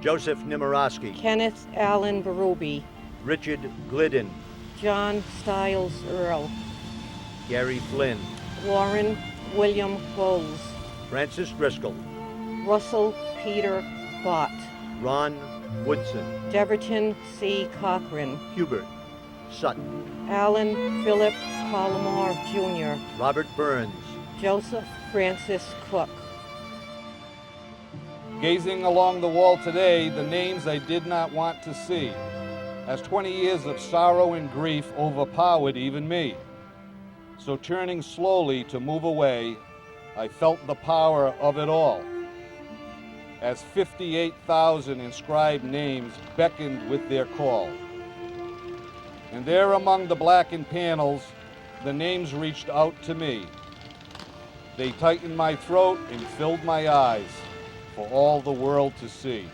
Joseph Nimorowski, Kenneth Allen Berube, Richard Glidden, John Stiles Earl, Gary Flynn, Warren William Bowles, Francis Driscoll, Russell Peter Bott, Ron Woodson, Deverton C. Cochran, Hubert Sutton, Alan Philip Collmore Jr., Robert Burns, Joseph Francis Cook. Gazing along the wall today, the names I did not want to see, as 20 years of sorrow and grief overpowered even me. So turning slowly to move away, I felt the power of it all, as 58,000 inscribed names beckoned with their call. And there among the blackened panels, the names reached out to me. They tightened my throat and filled my eyes for all the world to see.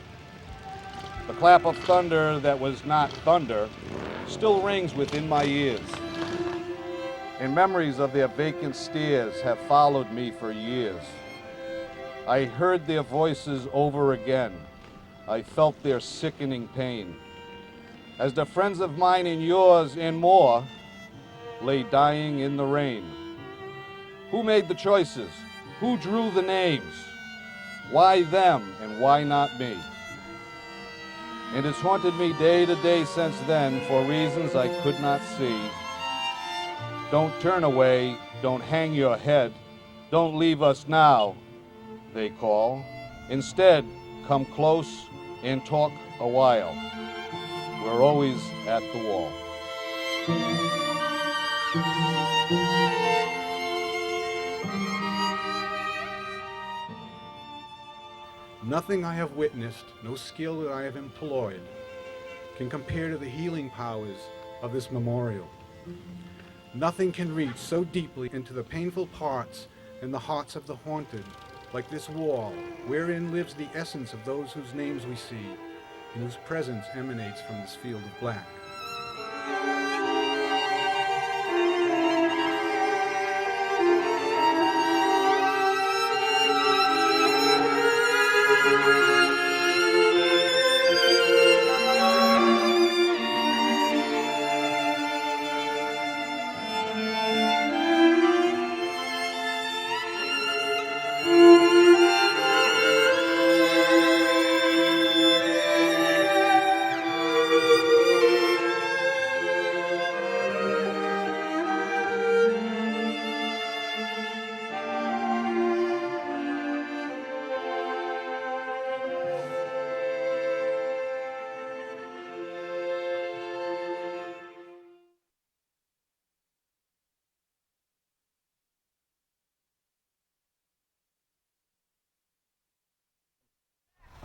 The clap of thunder that was not thunder still rings within my ears. And memories of their vacant stares have followed me for years. I heard their voices over again. I felt their sickening pain, as the friends of mine and yours and more lay dying in the rain. Who made the choices? Who drew the names? Why them and why not me? And it's haunted me day to day since then for reasons I could not see. Don't turn away, don't hang your head, don't leave us now, they call. Instead, come close and talk a while. We're always at the wall. Nothing I have witnessed, no skill that I have employed, can compare to the healing powers of this memorial. Nothing can reach so deeply into the painful parts in the hearts of the haunted, like this wall, wherein lives the essence of those whose names we see, and whose presence emanates from this field of black.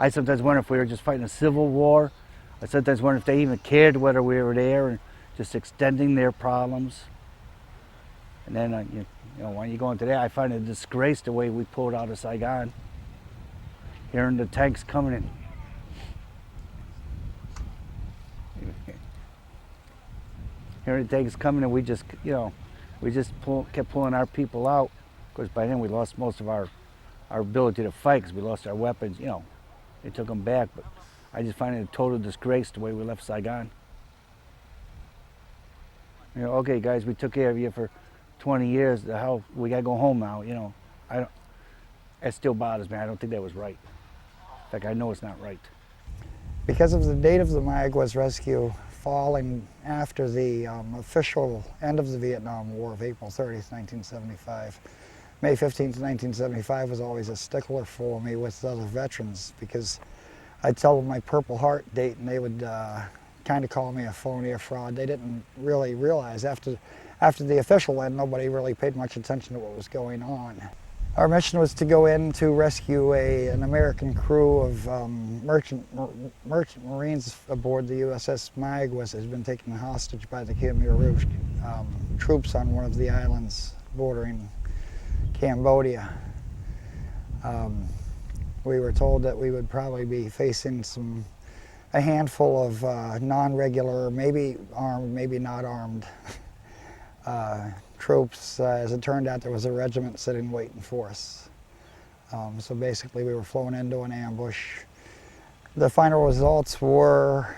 I sometimes wonder if we were just fighting a civil war. I sometimes wonder if they even cared whether we were there and just extending their problems. And then, you know, when you go into there, I find it a disgrace the way we pulled out of Saigon. Hearing the tanks coming in. Hearing the tanks coming in, we just, you know, kept pulling our people out. Of course, by then we lost most of our ability to fight because we lost our weapons, you know. They took them back, but I just find it a total disgrace the way we left Saigon. You know, okay, guys, we took care of you for 20 years. The hell, we gotta go home now. You know, it still bothers me. I don't think that was right. In fact, I know it's not right. Because of the date of the Mayaguez rescue falling after the official end of the Vietnam War of April 30th, 1975. May 15th, 1975 was always a stickler for me with other veterans because I'd tell them my Purple Heart date and they would kind of call me a phony or fraud. They didn't really realize after the official end, nobody really paid much attention to what was going on. Our mission was to go in to rescue an American crew of merchant Marines aboard the USS Mayaguez that has been taken hostage by the Khmer Rouge troops on one of the islands bordering Cambodia. We were told that we would probably be facing a handful of non-regular, maybe armed, maybe not armed troops. As it turned out, there was a regiment sitting waiting for us. So basically we were flown into an ambush. The final results were,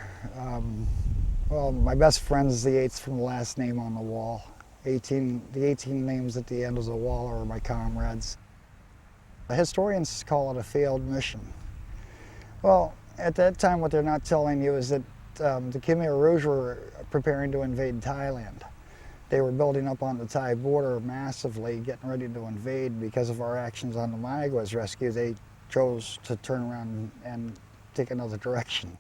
well, my best friend's the 8th from the last name on the wall. The 18 names at the end of the wall are my comrades. The historians call it a failed mission. Well, at that time, what they're not telling you is that the Khmer Rouge were preparing to invade Thailand. They were building up on the Thai border massively, getting ready to invade. Because of our actions on the Mayaguez rescue, they chose to turn around and take another direction.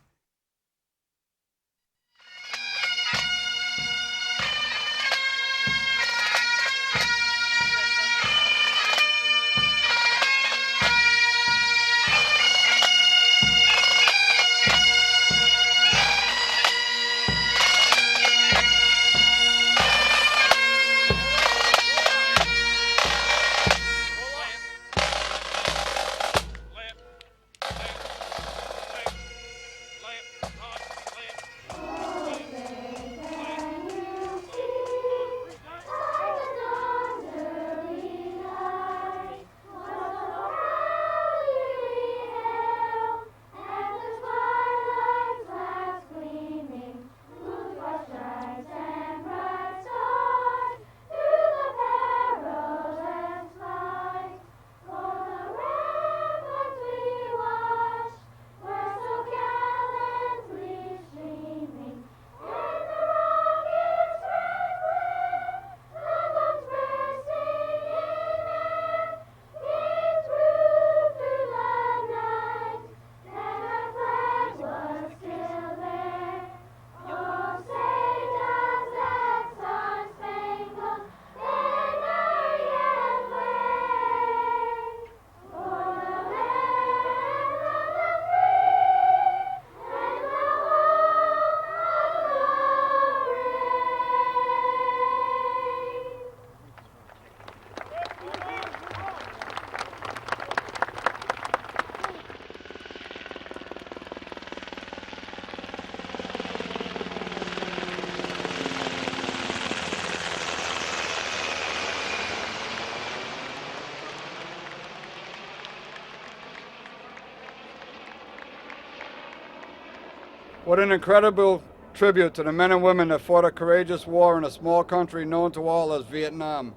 What an incredible tribute to the men and women that fought a courageous war in a small country known to all as Vietnam.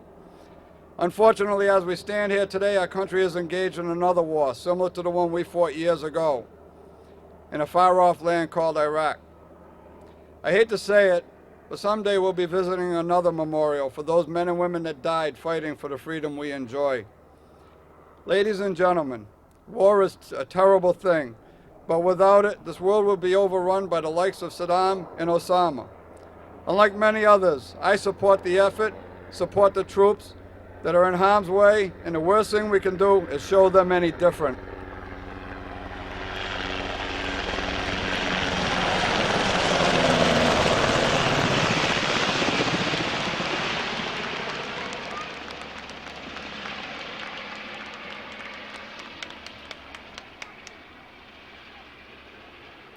Unfortunately, as we stand here today, our country is engaged in another war, similar to the one we fought years ago, in a far-off land called Iraq. I hate to say it, but someday we'll be visiting another memorial for those men and women that died fighting for the freedom we enjoy. Ladies and gentlemen, war is a terrible thing, but without it, this world will be overrun by the likes of Saddam and Osama. Unlike many others, I support the effort, support the troops that are in harm's way, and the worst thing we can do is show them any different.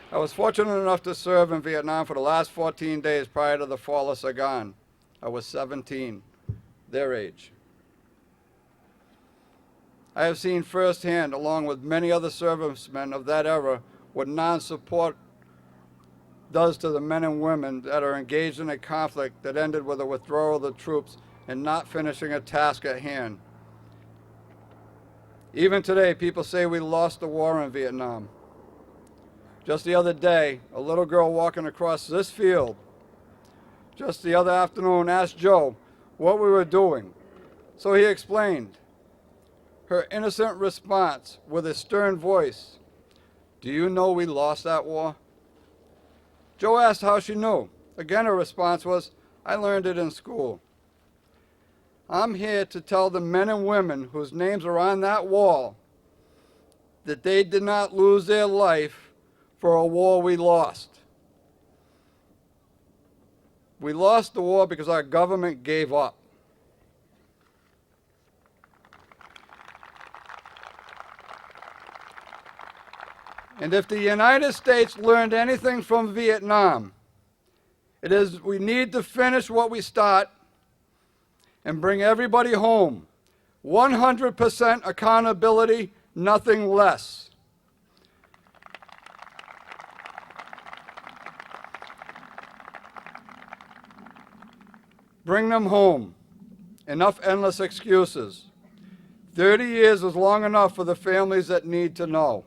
I was fortunate enough to serve in Vietnam for the last 14 days prior to the fall of Saigon. I was 17, their age. I have seen firsthand, along with many other servicemen of that era, what non-support does to the men and women that are engaged in a conflict that ended with a withdrawal of the troops and not finishing a task at hand. Even today, people say we lost the war in Vietnam. Just the other day, a little girl walking across this field just the other afternoon asked Joe what we were doing. So he explained. Her innocent response with a stern voice, "Do you know we lost that war?" Joe asked how she knew. Again, her response was, "I learned it in school." I'm here to tell the men and women whose names are on that wall that they did not lose their life for a war we lost. We lost the war because our government gave up. And if the United States learned anything from Vietnam, it is we need to finish what we start and bring everybody home. 100% accountability, nothing less. Bring them home. Enough endless excuses. 30 years is long enough for the families that need to know.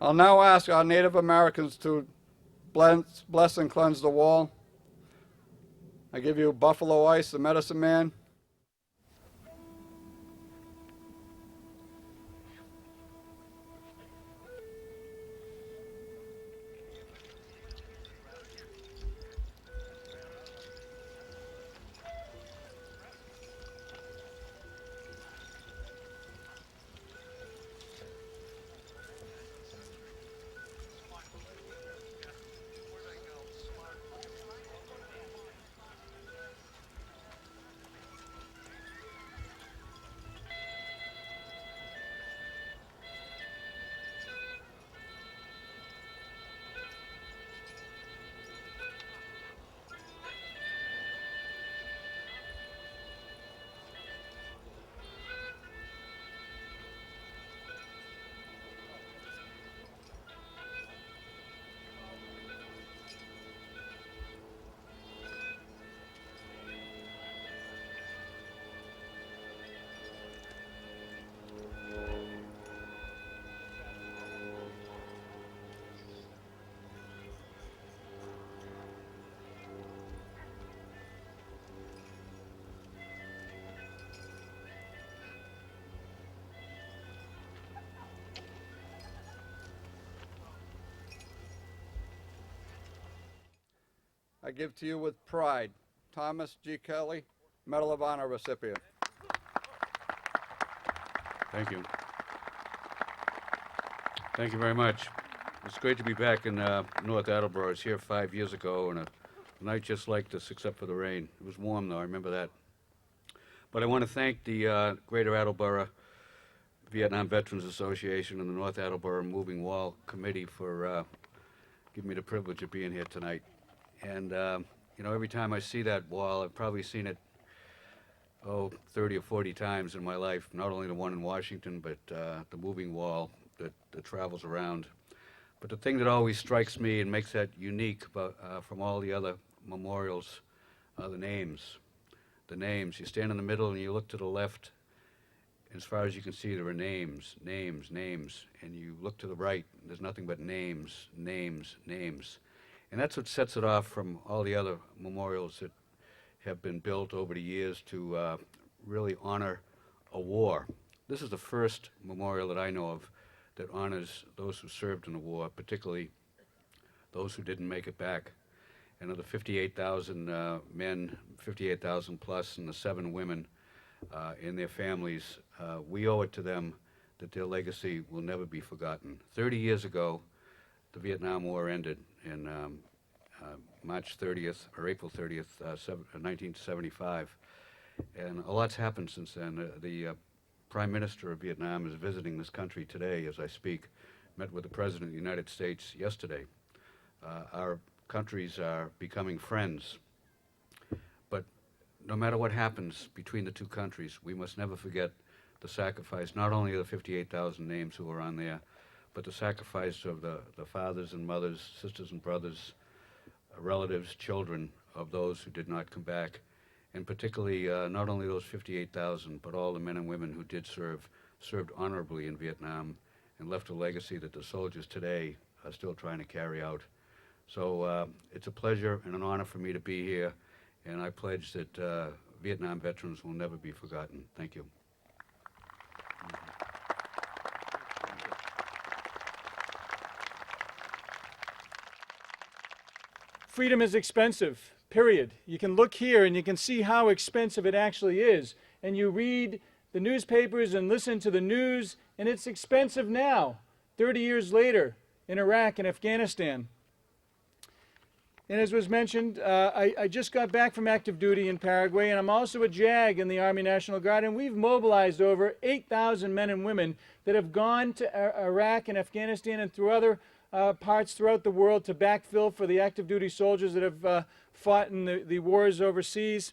I'll now ask our Native Americans to bless and cleanse the wall. I give you Buffalo Ice, the medicine man. I give to you with pride, Thomas G. Kelly, Medal of Honor recipient. Thank you. Thank you very much. It's great to be back in North Attleborough. I was here 5 years ago, and a night just like this, except for the rain. It was warm, though. I remember that. But I want to thank the Greater Attleborough Vietnam Veterans Association and the North Attleborough Moving Wall Committee for giving me the privilege of being here tonight. And, you know, every time I see that wall, I've probably seen it, 30 or 40 times in my life, not only the one in Washington, but the moving wall that travels around. But the thing that always strikes me and makes that unique from all the other memorials are the names. The names. You stand in the middle and you look to the left, as far as you can see, there are names, names, names. And you look to the right, there's nothing but names, names, names. And that's what sets it off from all the other memorials that have been built over the years to really honor a war. This is the first memorial that I know of that honors those who served in the war, particularly those who didn't make it back. And of the 58,000 men, 58,000 plus, and the 7 women and their families, we owe it to them that their legacy will never be forgotten. 30 years ago, the Vietnam War ended in March 30th, or April 30th, 1975. And a lot's happened since then. The Prime Minister of Vietnam is visiting this country today as I speak. Met with the President of the United States yesterday. Our countries are becoming friends. But no matter what happens between the two countries, we must never forget the sacrifice, not only of the 58,000 names who are on there, but the sacrifice of the fathers and mothers, sisters and brothers, relatives, children of those who did not come back. And particularly not only those 58,000, but all the men and women who did served honorably in Vietnam and left a legacy that the soldiers today are still trying to carry out. So it's a pleasure and an honor for me to be here, and I pledge that Vietnam veterans will never be forgotten. Thank you. Freedom is expensive, period. You can look here and you can see how expensive it actually is. And you read the newspapers and listen to the news, and it's expensive now, 30 years later, in Iraq and Afghanistan. And as was mentioned, I just got back from active duty in Paraguay, and I'm also a JAG in the Army National Guard, and we've mobilized over 8,000 men and women that have gone to Iraq and Afghanistan and through other parts throughout the world to backfill for the active duty soldiers that have fought in the wars overseas.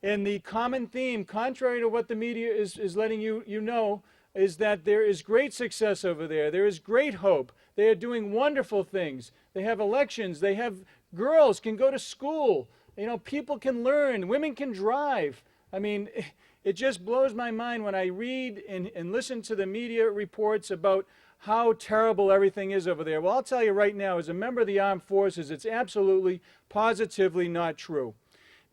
And the common theme, contrary to what the media is letting you know, is that there is great success over there. There is great hope. They are doing wonderful things. They have elections. They have girls can go to school. You know, people can learn. Women can drive. I mean, it just blows my mind when I read and listen to the media reports about how terrible everything is over there. Well, I'll tell you right now, as a member of the armed forces, it's absolutely, positively not true.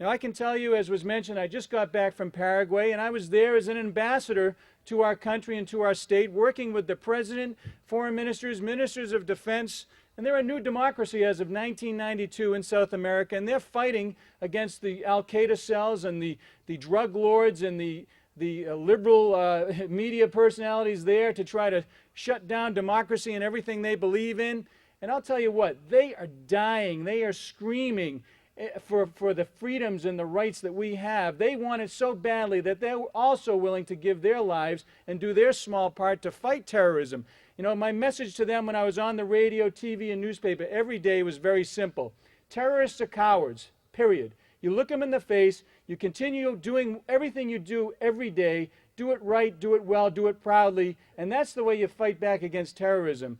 Now, I can tell you, as was mentioned, I just got back from Paraguay, and I was there as an ambassador to our country and to our state, working with the president, foreign ministers, ministers of defense, and they're a new democracy as of 1992 in South America, and they're fighting against the Al-Qaeda cells and the drug lords and the liberal media personalities there to try to shut down democracy and everything they believe in. And I'll tell you what, they are dying, they are screaming for the freedoms and the rights that we have. They want it so badly that they're also willing to give their lives and do their small part to fight terrorism. You know, my message to them when I was on the radio, TV, and newspaper every day was very simple. Terrorists are cowards, period. You look them in the face, you continue doing everything you do every day, do it right, do it well, do it proudly, and that's the way you fight back against terrorism.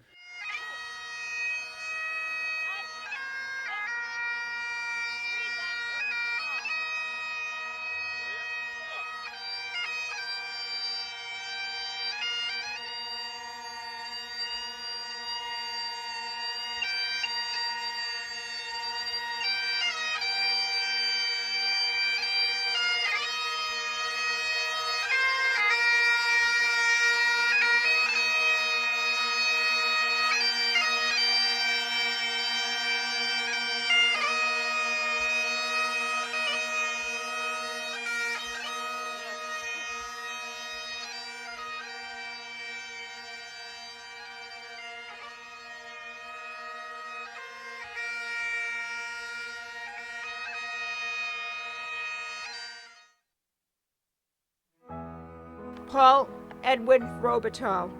Paul Edward Robertal,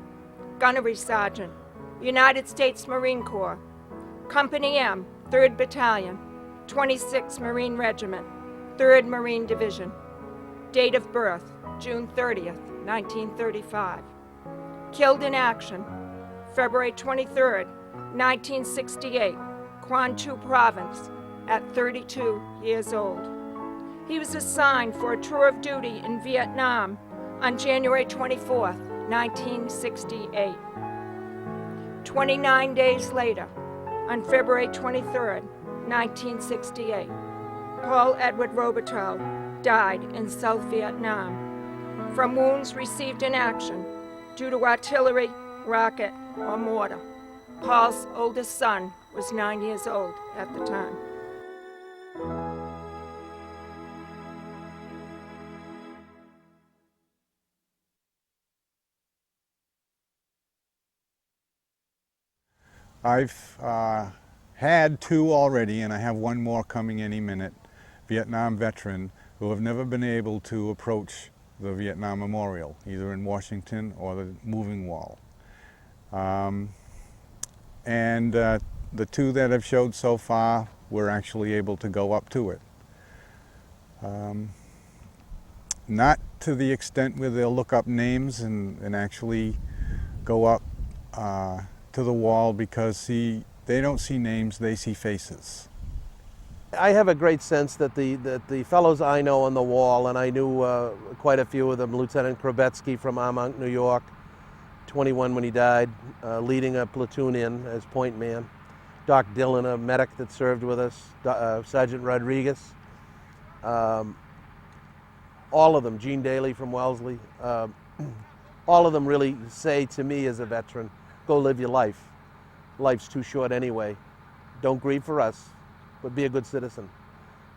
Gunnery Sergeant, United States Marine Corps, Company M, 3rd Battalion, 26th Marine Regiment, 3rd Marine Division. Date of birth, June 30th, 1935. Killed in action, February 23rd, 1968, Quang Chu Province, at 32 years old. He was assigned for a tour of duty in Vietnam on January 24th, 1968. 29 days later, on February 23rd, 1968, Paul Edward Robertal died in South Vietnam from wounds received in action due to artillery, rocket, or mortar. Paul's oldest son was 9 years old at the time. I've had two already, and I have one more coming any minute, Vietnam veteran who have never been able to approach the Vietnam Memorial, either in Washington or the moving wall. The two that I've showed so far were actually able to go up to it. Not to the extent where they'll look up names and actually go up to the wall, because they don't see names, they see faces. I have a great sense that the fellows I know on the wall, and I knew quite a few of them, Lieutenant Krabetsky from Armonk, New York, 21 when he died, leading a platoon in as point man. Doc Dillon, a medic that served with us, Sergeant Rodriguez, all of them, Gene Daly from Wellesley, all of them really say to me as a veteran, go live your life. Life's too short anyway. Don't grieve for us, but be a good citizen.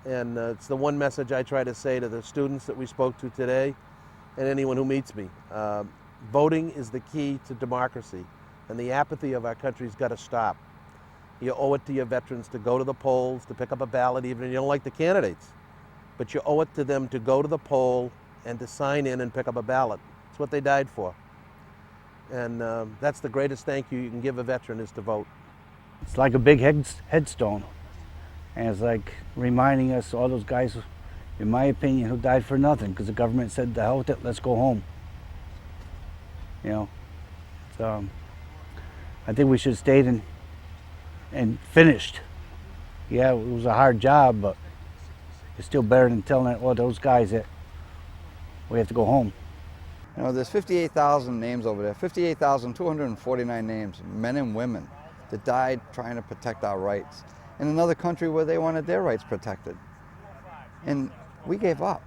And it's the one message I try to say to the students that we spoke to today and anyone who meets me. Voting is the key to democracy, and the apathy of our country's got to stop. You owe it to your veterans to go to the polls, to pick up a ballot, even if you don't like the candidates. But you owe it to them to go to the poll and to sign in and pick up a ballot. It's what they died for. And that's the greatest thank you can give a veteran, is to vote. It's like a big headstone. And it's like reminding us, all those guys, in my opinion, who died for nothing, because the government said, the hell with it, let's go home. You know, so I think we should have stayed and finished. Yeah, it was a hard job, but it's still better than telling those guys that we have to go home. You know, there's 58,000 names over there, 58,249 names, men and women, that died trying to protect our rights in another country where they wanted their rights protected. And we gave up.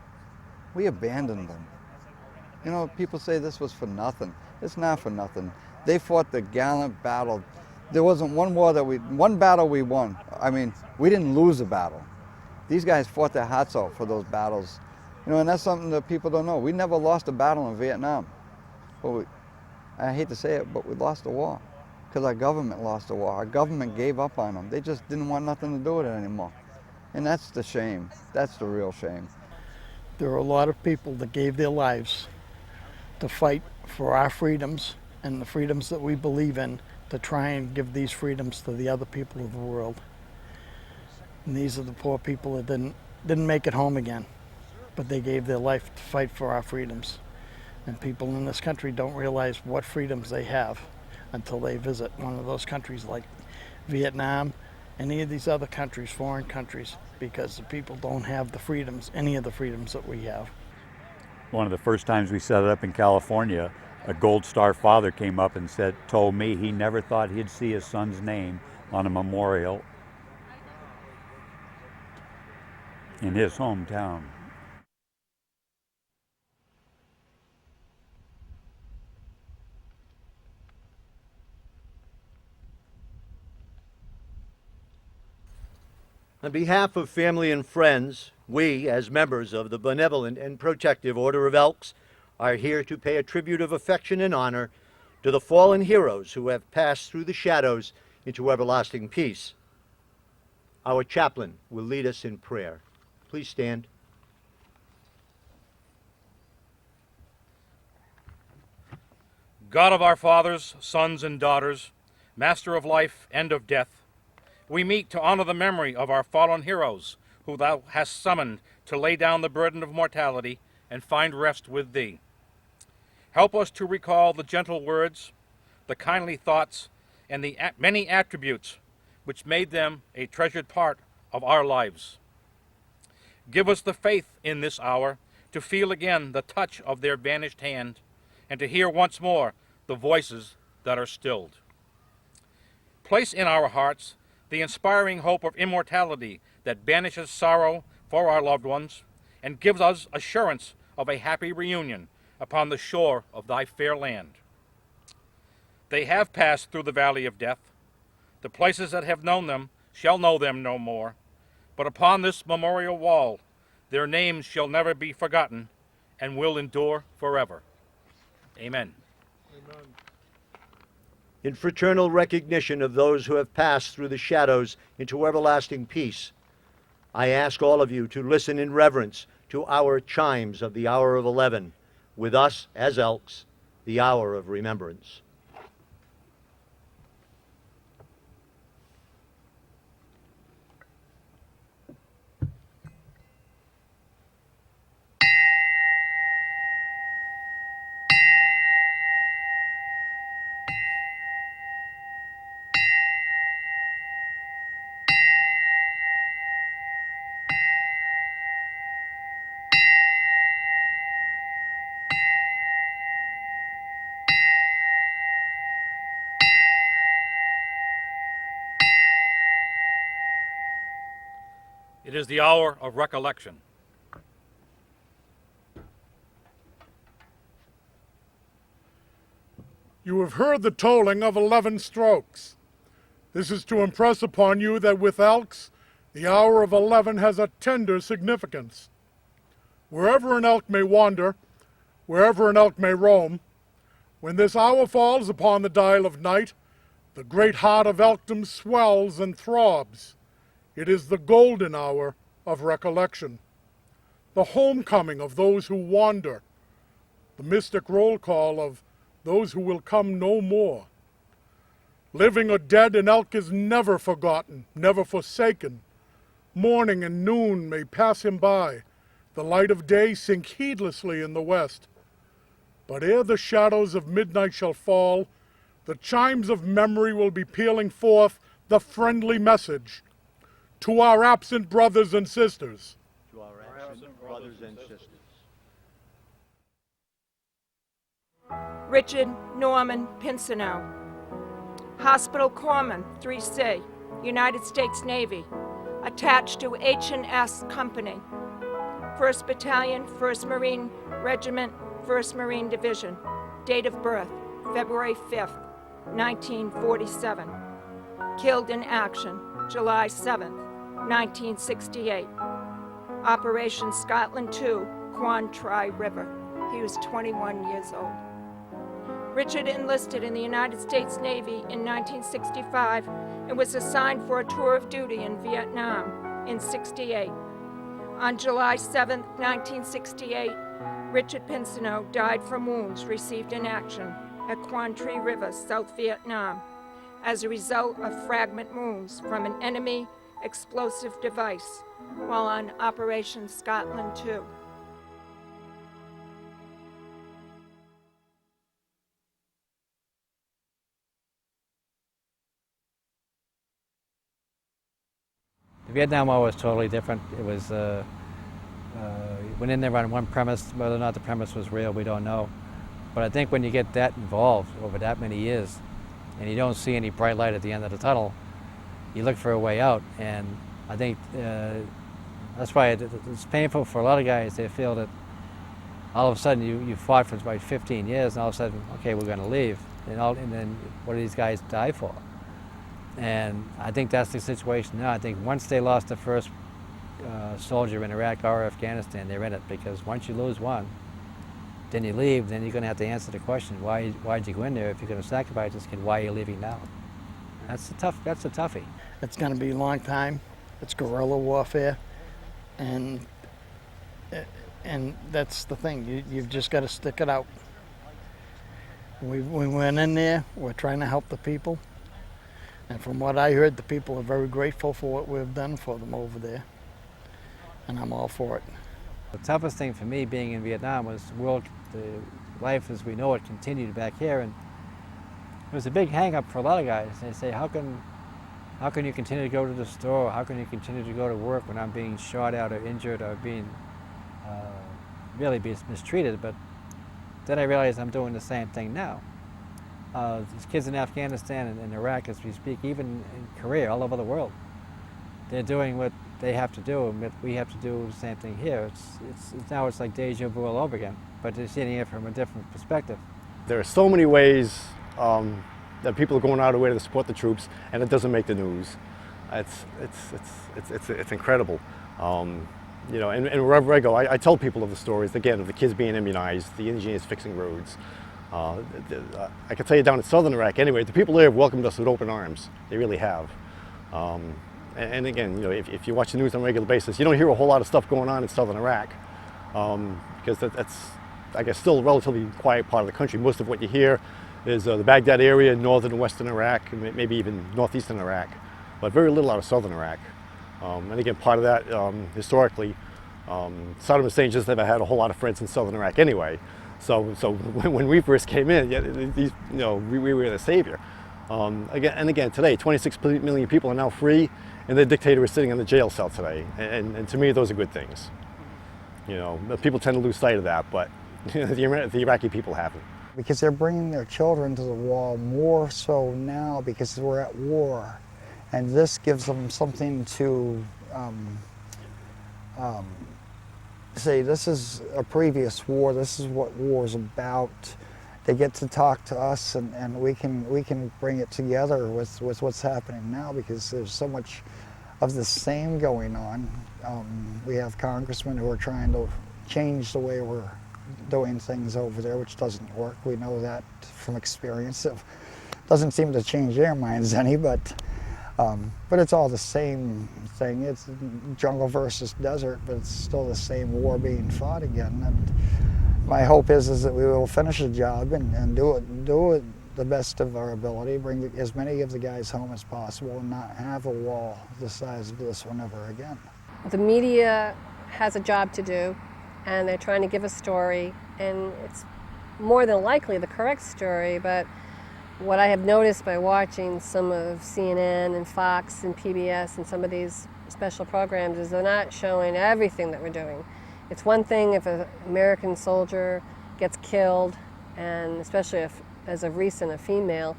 We abandoned them. You know, people say this was for nothing. It's not for nothing. They fought the gallant battle. There wasn't one battle we won. I mean, we didn't lose a battle. These guys fought their hearts out for those battles. You know, and that's something that people don't know. We never lost a battle in Vietnam. But I hate to say it, but we lost the war because our government lost the war. Our government gave up on them. They just didn't want nothing to do with it anymore. And that's the shame. That's the real shame. There are a lot of people that gave their lives to fight for our freedoms and the freedoms that we believe in, to try and give these freedoms to the other people of the world. And these are the poor people that didn't make it home again, but they gave their life to fight for our freedoms. And people in this country don't realize what freedoms they have until they visit one of those countries like Vietnam, any of these other countries, foreign countries, because the people don't have the freedoms, any of the freedoms that we have. One of the first times we set it up in California, a Gold Star father came up and told me he never thought he'd see his son's name on a memorial in his hometown. On behalf of family and friends, we, as members of the Benevolent and Protective Order of Elks, are here to pay a tribute of affection and honor to the fallen heroes who have passed through the shadows into everlasting peace. Our chaplain will lead us in prayer. Please stand. God of our fathers, sons, and daughters, Master of life and of death, we meet to honor the memory of our fallen heroes who thou hast summoned to lay down the burden of mortality and find rest with thee. Help us to recall the gentle words, the kindly thoughts, and the many attributes which made them a treasured part of our lives. Give us the faith in this hour to feel again the touch of their vanished hand and to hear once more the voices that are stilled. Place in our hearts the inspiring hope of immortality that banishes sorrow for our loved ones and gives us assurance of a happy reunion upon the shore of thy fair land. They have passed through the valley of death. The places that have known them shall know them no more. But upon this memorial wall, their names shall never be forgotten and will endure forever. Amen. Amen. In fraternal recognition of those who have passed through the shadows into everlasting peace, I ask all of you to listen in reverence to our chimes of the hour of 11, with us as Elks, the hour of remembrance. It is the hour of recollection. You have heard the tolling of 11 strokes. This is to impress upon you that with Elks, the hour of 11 has a tender significance. Wherever an elk may wander, wherever an elk may roam, when this hour falls upon the dial of night, the great heart of elkdom swells and throbs. It is the golden hour of recollection, the homecoming of those who wander, the mystic roll call of those who will come no more. Living or dead, an elk is never forgotten, never forsaken. Morning and noon may pass him by, the light of day sink heedlessly in the west. But ere the shadows of midnight shall fall, the chimes of memory will be pealing forth the friendly message to our absent brothers and sisters. To our absent brothers and sisters. Richard Norman Pinsonneau, Hospital Corpsman, 3C, United States Navy, attached to H&S Company, 1st Battalion, 1st Marine Regiment, 1st Marine Division. Date of birth, February 5th, 1947. Killed in action, July 7th, 1968. Operation Scotland 2, Quantry River. He was 21 years old. Richard enlisted in the United States Navy in 1965 and was assigned for a tour of duty in Vietnam in '68. On July 7, 1968, Richard Pinsonneau died from wounds received in action at Quantry River, South Vietnam, as a result of fragment wounds from an enemy explosive device while on Operation Scotland 2. The Vietnam War was totally different. It was, went in there on one premise. Whether or not the premise was real, we don't know. But I think when you get that involved over that many years, and you don't see any bright light at the end of the tunnel, you look for a way out. And I think that's why it's painful for a lot of guys. They feel that all of a sudden you fought for about 15 years, and all of a sudden, okay, we're going to leave. And then what do these guys die for? And I think that's the situation now. I think once they lost the first soldier in Iraq or Afghanistan, they're in it, because once you lose one, then you leave, then you're going to have to answer the question, why'd you go in there? If you're going to sacrifice this kid, why are you leaving now? That's a toughie. It's going to be a long time. It's guerrilla warfare, and that's the thing. You've just got to stick it out. We went in there. We're trying to help the people. And from what I heard, the people are very grateful for what we've done for them over there. And I'm all for it. The toughest thing for me being in Vietnam was the life as we know it continued back here. And it was a big hang-up for a lot of guys. They say, how can you continue to go to the store? How can you continue to go to work when I'm being shot at or injured or being really mistreated? But then I realized I'm doing the same thing now. These kids in Afghanistan and Iraq, as we speak, even in Korea, all over the world, they're doing what they have to do, and we have to do the same thing here. Now it's like deja vu all over again, but they're seeing it from a different perspective. There are so many ways that people are going out of their way to support the troops, and it doesn't make the news. It's incredible. You know, and wherever I go, I tell people of the stories, again, of the kids being immunized, the engineers fixing roads. I can tell you down in southern Iraq anyway, the people there have welcomed us with open arms. They really have. And again, you know, if you watch the news on a regular basis, you don't hear a whole lot of stuff going on in southern Iraq, because that's, I guess, still a relatively quiet part of the country. Most of what you hear is the Baghdad area, northern and western Iraq, and maybe even northeastern Iraq, but very little out of southern Iraq. And again, part of that, historically, Saddam Hussein just never had a whole lot of friends in southern Iraq anyway. So when we first came in, you know, we were the savior. Again, today, 26 million people are now free, and the dictator is sitting in the jail cell today. And to me, those are good things. You know, people tend to lose sight of that, but the Iraqi people haven't. Because they're bringing their children to the wall more so now because we're at war. And this gives them something to say, this is a previous war, this is what war is about. They get to talk to us, and we can bring it together with what's happening now, because there's so much of the same going on. We have congressmen who are trying to change the way we're doing things over there, which doesn't work. We know that from experience. It doesn't seem to change their minds any, but it's all the same thing. It's jungle versus desert, but it's still the same war being fought again. And my hope is that we will finish the job and do it the best of our ability, bring as many of the guys home as possible, and not have a wall the size of this one ever again. The media has a job to do, and they're trying to give a story, and more than likely the correct story, but what I have noticed by watching some of CNN and Fox and PBS and some of these special programs is they're not showing everything that we're doing. It's one thing if an American soldier gets killed, and especially if, as of recent, a female,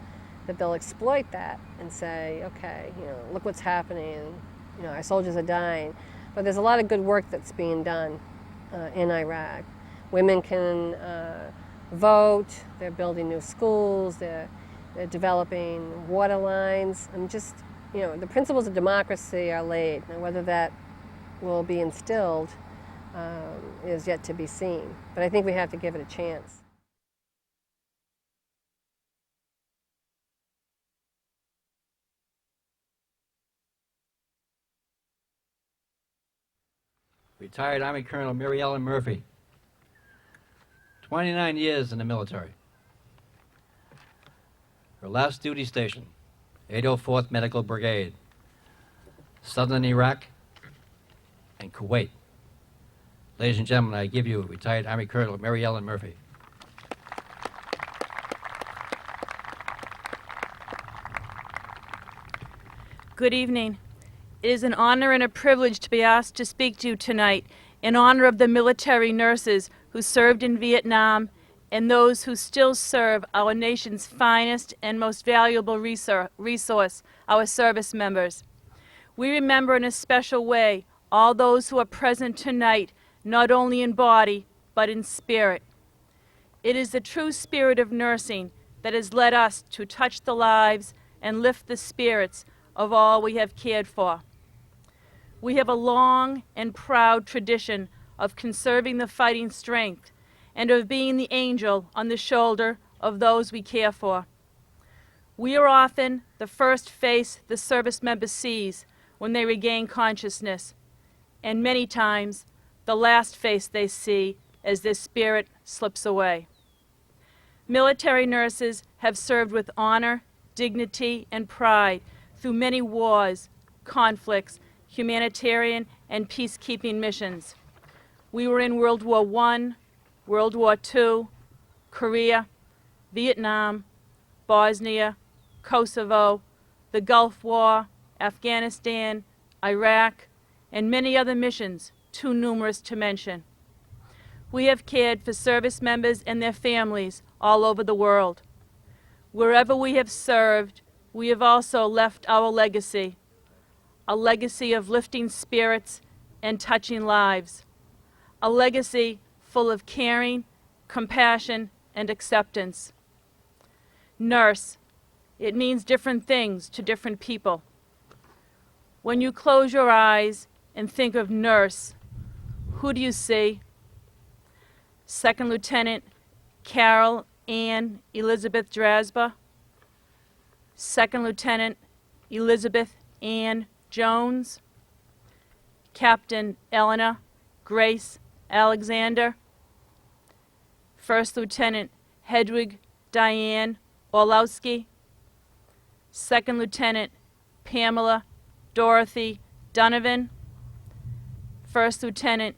that they'll exploit that and say, okay, look what's happening, our soldiers are dying. But there's a lot of good work that's being done in Iraq. Women can vote, they're building new schools, they're developing water lines. And just, the principles of democracy are laid. Now, whether that will be instilled is yet to be seen. But I think we have to give it a chance. Retired Army Colonel Mary Ellen Murphy. 29 years in the military. Her last duty station, 804th Medical Brigade, Southern Iraq and Kuwait. Ladies and gentlemen, I give you retired Army Colonel Mary Ellen Murphy. Good evening. It is an honor and a privilege to be asked to speak to you tonight in honor of the military nurses who served in Vietnam and those who still serve our nation's finest and most valuable resource, our service members. We remember in a special way all those who are present tonight, not only in body, but in spirit. It is the true spirit of nursing that has led us to touch the lives and lift the spirits of all we have cared for. We have a long and proud tradition of conserving the fighting strength and of being the angel on the shoulder of those we care for. We are often the first face the service member sees when they regain consciousness, and many times the last face they see as their spirit slips away. Military nurses have served with honor, dignity, and pride through many wars, conflicts, humanitarian and peacekeeping missions. We were in World War I, World War II, Korea, Vietnam, Bosnia, Kosovo, the Gulf War, Afghanistan, Iraq, and many other missions, too numerous to mention. We have cared for service members and their families all over the world. Wherever we have served, we have also left our legacy, a legacy of lifting spirits and touching lives, a legacy full of caring, compassion, and acceptance. Nurse, it means different things to different people. When you close your eyes and think of nurse, who do you see? Second Lieutenant Carol Ann Elizabeth Drasba, Second Lieutenant Elizabeth Ann Jones, Captain Eleanor Grace Alexander, First Lieutenant Hedwig Diane Orlowski, Second Lieutenant Pamela Dorothy Donovan, First Lieutenant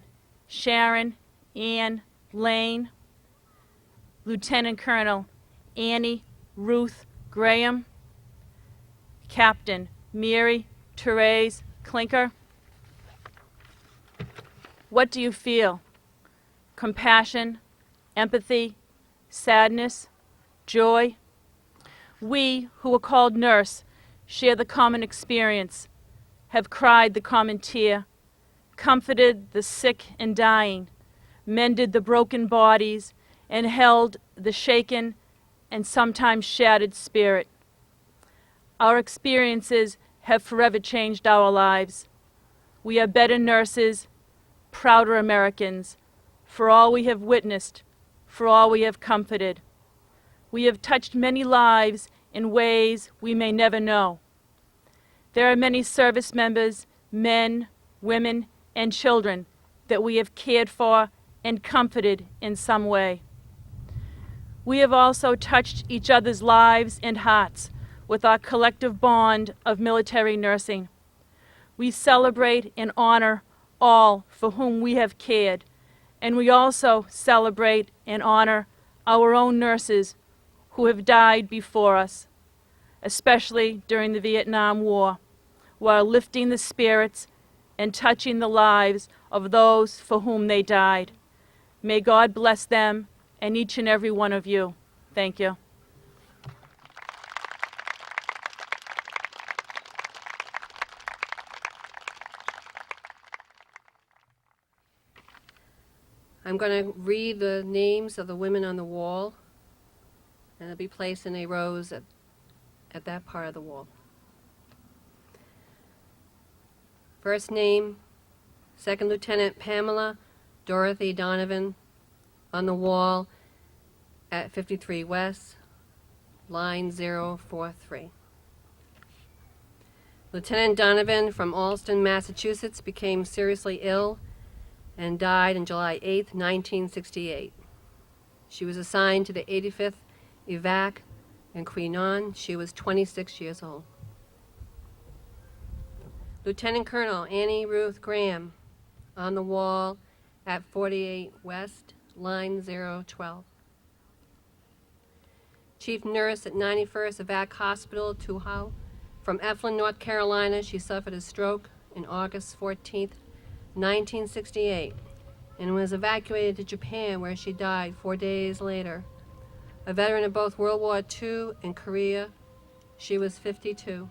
Sharon Ann Lane, Lieutenant Colonel Annie Ruth Graham, Captain Mary Therese Klinker. What do you feel? Compassion, empathy, sadness, joy? We, who are called nurse, share the common experience, have cried the common tear, comforted the sick and dying, mended the broken bodies, and held the shaken and sometimes shattered spirit. Our experiences have forever changed our lives. We are better nurses, prouder Americans, for all we have witnessed, for all we have comforted. We have touched many lives in ways we may never know. There are many service members, men, women, and children that we have cared for and comforted in some way. We have also touched each other's lives and hearts with our collective bond of military nursing. We celebrate and honor all for whom we have cared, and we also celebrate and honor our own nurses who have died before us, especially during the Vietnam War, while lifting the spirits and touching the lives of those for whom they died. May God bless them and each and every one of you. Thank you. I'm going to read the names of the women on the wall, and they'll be placed in a rows at that part of the wall. First name, Second Lieutenant Pamela Dorothy Donovan, on the wall at 53 West, line 043. Lieutenant Donovan from Allston, Massachusetts, became seriously ill and died on July 8, 1968. She was assigned to the 85th Evac in Queen Anne. She was 26 years old. Lieutenant Colonel Annie Ruth Graham, on the wall at 48 West, line 012. Chief Nurse at 91st Evac Hospital, Tuhow. From Eflin, North Carolina, she suffered a stroke on August 14, 1968, and was evacuated to Japan, where she died 4 days later. A veteran of both World War II and Korea, she was 52.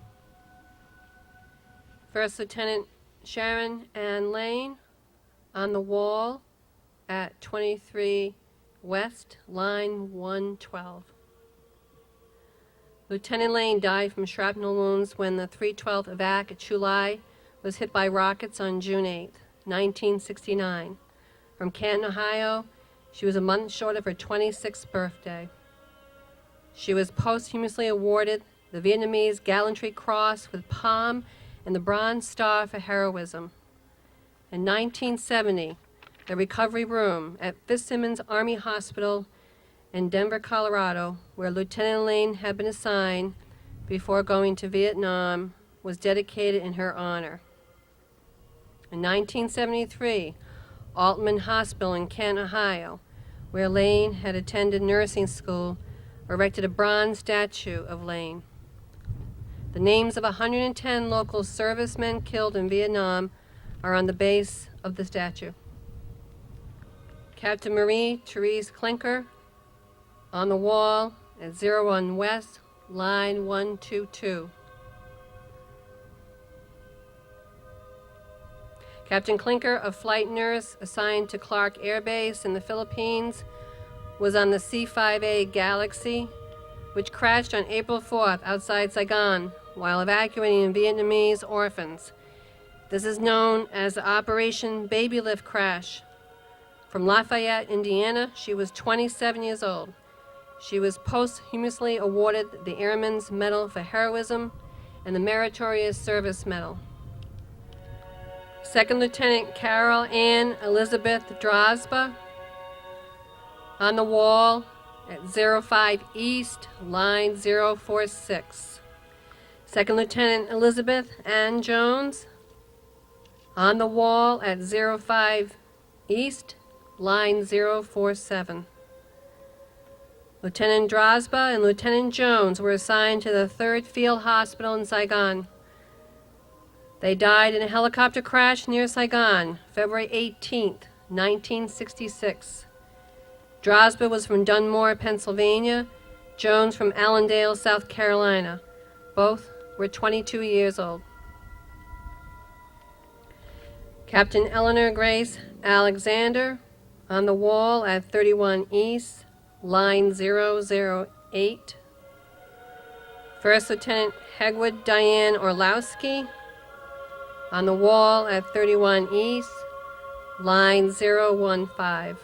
First Lieutenant Sharon Ann Lane, on the wall at 23 West, line 112. Lieutenant Lane died from shrapnel wounds when the 312th Evac at Chulai was hit by rockets on June 8, 1969. From Canton, Ohio, she was a month short of her 26th birthday. She was posthumously awarded the Vietnamese Gallantry Cross with Palm and the Bronze Star for heroism. In 1970, the recovery room at Fitzsimmons Army Hospital in Denver, Colorado, where Lieutenant Lane had been assigned before going to Vietnam, was dedicated in her honor. In 1973, Altman Hospital in Canton, Ohio, where Lane had attended nursing school, erected a bronze statue of Lane. The names of 110 local servicemen killed in Vietnam are on the base of the statue. Captain Marie Therese Klinker, on the wall at 01 West, line 122. Captain Klinker, a flight nurse assigned to Clark Air Base in the Philippines, was on the C-5A Galaxy, which crashed on April 4th outside Saigon while evacuating Vietnamese orphans. This is known as the Operation Baby Lift Crash. From Lafayette, Indiana, she was 27 years old. She was posthumously awarded the Airman's Medal for Heroism and the Meritorious Service Medal. Second Lieutenant Carol Ann Elizabeth Drosba, on the wall at 05 East, line 046. Second Lieutenant Elizabeth Ann Jones, on the wall at 05 East, line 047. Lieutenant Drosba and Lieutenant Jones were assigned to the 3rd Field Hospital in Saigon. They died in a helicopter crash near Saigon, February 18, 1966. Drosba was from Dunmore, Pennsylvania, Jones from Allendale, South Carolina. Both were 22 years old. Captain Eleanor Grace Alexander, on the wall at 31 East, line 008. First Lieutenant Hegwood Diane Orlowski, on the wall at 31 East, line 015.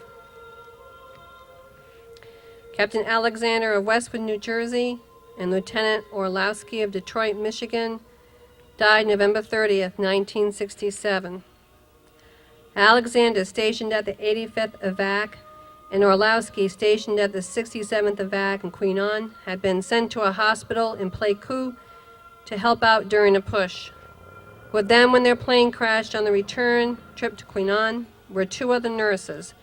Captain Alexander of Westwood, New Jersey, and Lieutenant Orlowski of Detroit, Michigan, died November 30th, 1967. Alexander, stationed at the 85th Evac, and Orlowski, stationed at the 67th Evac in Queen Anne, had been sent to a hospital in Pleiku to help out during a push. With them, when their plane crashed on the return trip to Queen Anne, were 2 other nurses,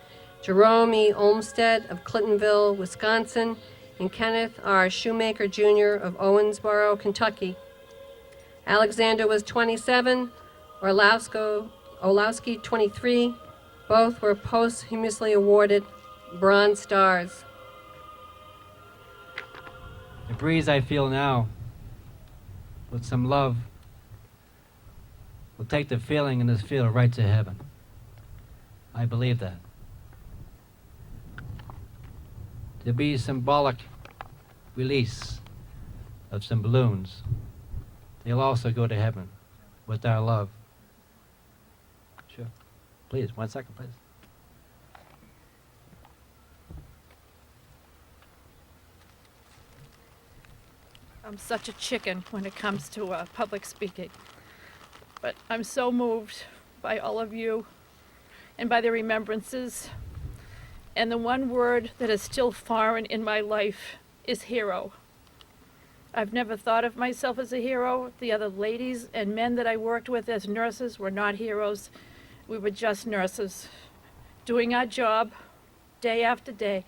Jerome E. Olmsted of Clintonville, Wisconsin, and Kenneth R. Shoemaker Jr. of Owensboro, Kentucky. Alexander was 27, Orlowski 23. Both were posthumously awarded Bronze Stars. The breeze I feel now, with some love, will take the feeling in this field right to heaven. I believe that. There'll be symbolic release of some balloons. They'll also go to heaven with our love. Sure. Please, 1 second, please. I'm such a chicken when it comes to public speaking. But I'm so moved by all of you and by the remembrances. And the one word that is still foreign in my life is hero. I've never thought of myself as a hero. The other ladies and men that I worked with as nurses were not heroes. We were just nurses, doing our job day after day,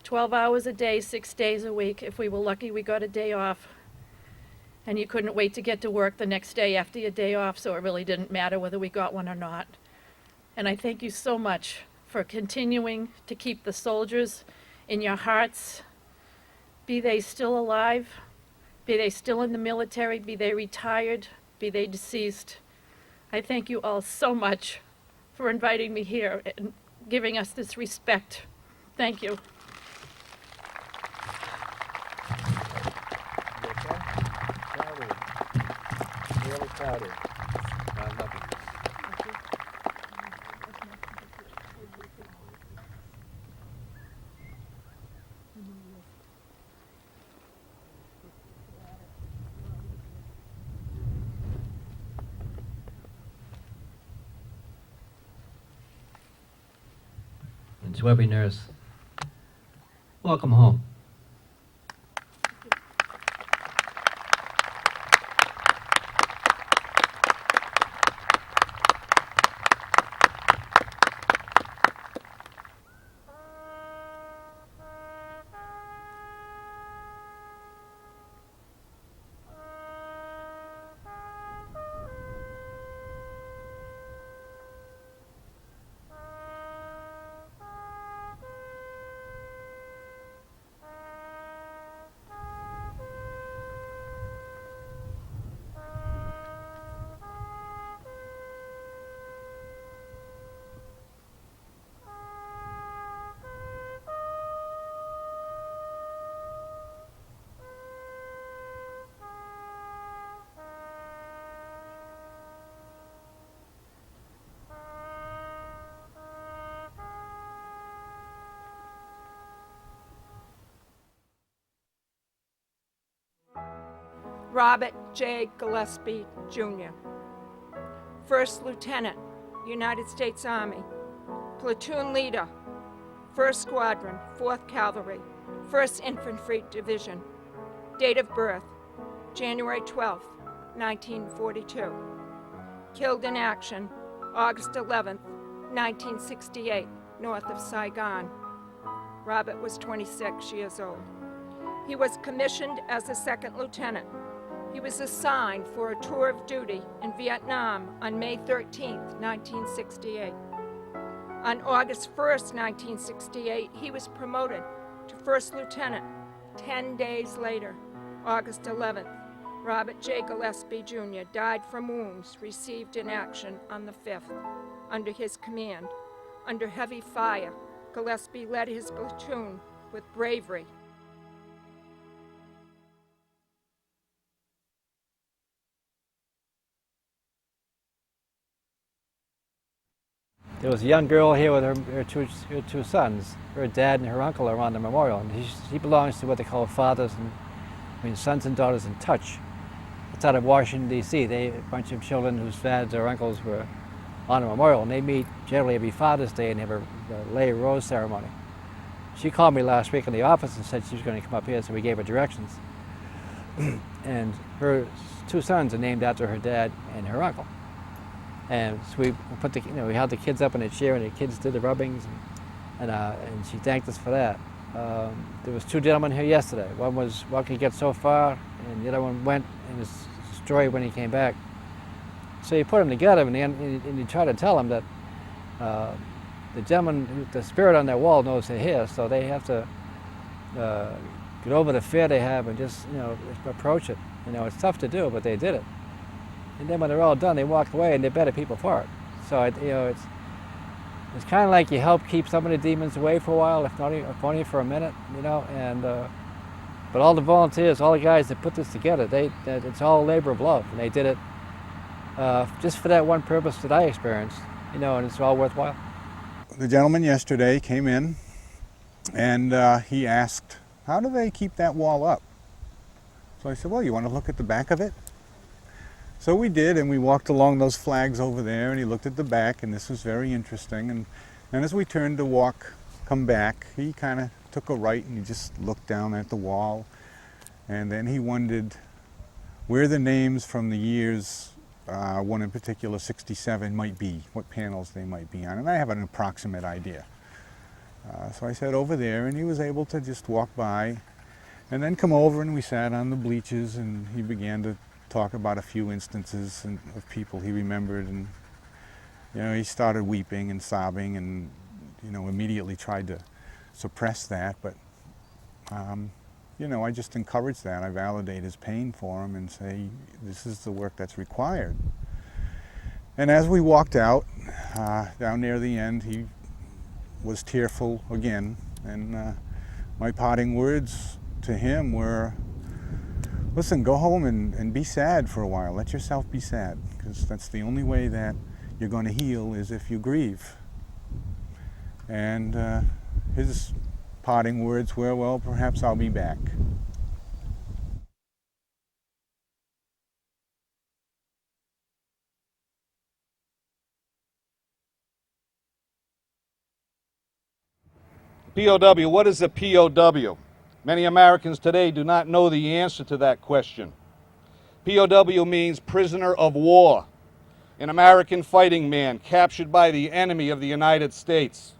12 hours a day, 6 days a week. If we were lucky, we got a day off. And you couldn't wait to get to work the next day after your day off, so it really didn't matter whether we got one or not. And I thank you so much for continuing to keep the soldiers in your hearts, be they still alive, be they still in the military, be they retired, be they deceased. I thank you all so much for inviting me here and giving us this respect. Thank you. Really proud of you. I love you. And to every nurse, welcome home. Robert J. Gillespie, Jr. First Lieutenant, United States Army. Platoon Leader, 1st Squadron, 4th Cavalry, 1st Infantry Division. Date of birth, January 12, 1942. Killed in action, August 11, 1968, north of Saigon. Robert was 26 years old. He was commissioned as a 2nd lieutenant. He was assigned for a tour of duty in Vietnam on May 13, 1968. On August 1, 1968, he was promoted to 1st lieutenant. 10 days later, August 11th, Robert J. Gillespie, Jr. died from wounds received in action on the 5th. Under his command, under heavy fire, Gillespie led his platoon with bravery. There was a young girl here with her two sons. Her dad and her uncle are on the memorial. And she belongs to what they call fathers and sons and daughters in touch. It's out of Washington, D.C. They a bunch of children whose dads or uncles were on a memorial, and they meet generally every Father's Day and have a lay rose ceremony. She called me last week in the office and said she was going to come up here, so we gave her directions. And her two sons are named after her dad and her uncle. And so we put we held the kids up in a chair, and the kids did the rubbings. and she thanked us for that. There was two gentlemen here yesterday. One could get so far, and the other one went and was destroyed when he came back. So you put them together, and you try to tell them that the gentleman, the spirit on their wall knows they're here, so they have to get over the fear they have and just, approach it. It's tough to do, but they did it. And then when they're all done, they walk away, and they're better people for it. So it's kind of like you help keep some of the demons away for a while, if only for a minute, And but all the volunteers, all the guys that put this together, it's all a labor of love, and they did it just for that one purpose that I experienced, and it's all worthwhile. The gentleman yesterday came in and he asked, how do they keep that wall up? So I said, well, you want to look at the back of it? So we did, and we walked along those flags over there, and he looked at the back, and this was very interesting. And as we turned to come back, he kind of took a right, and he just looked down at the wall. And then he wondered where the names from the years, one in particular, 67, might be, what panels they might be on. And I have an approximate idea. So I said over there, and he was able to just walk by and then come over, and we sat on the bleachers, and he began to talk about a few instances of people he remembered, and he started weeping and sobbing, and immediately tried to suppress that, but I just encourage that. I validate his pain for him and say, this is the work that's required. And as we walked out, down near the end, he was tearful again, and my parting words to him were, listen, go home and be sad for a while. Let yourself be sad, because that's the only way that you're going to heal, is if you grieve. And his parting words were, well, perhaps I'll be back. POW, what is a POW? Many Americans today do not know the answer to that question. POW means prisoner of war, an American fighting man captured by the enemy of the United States.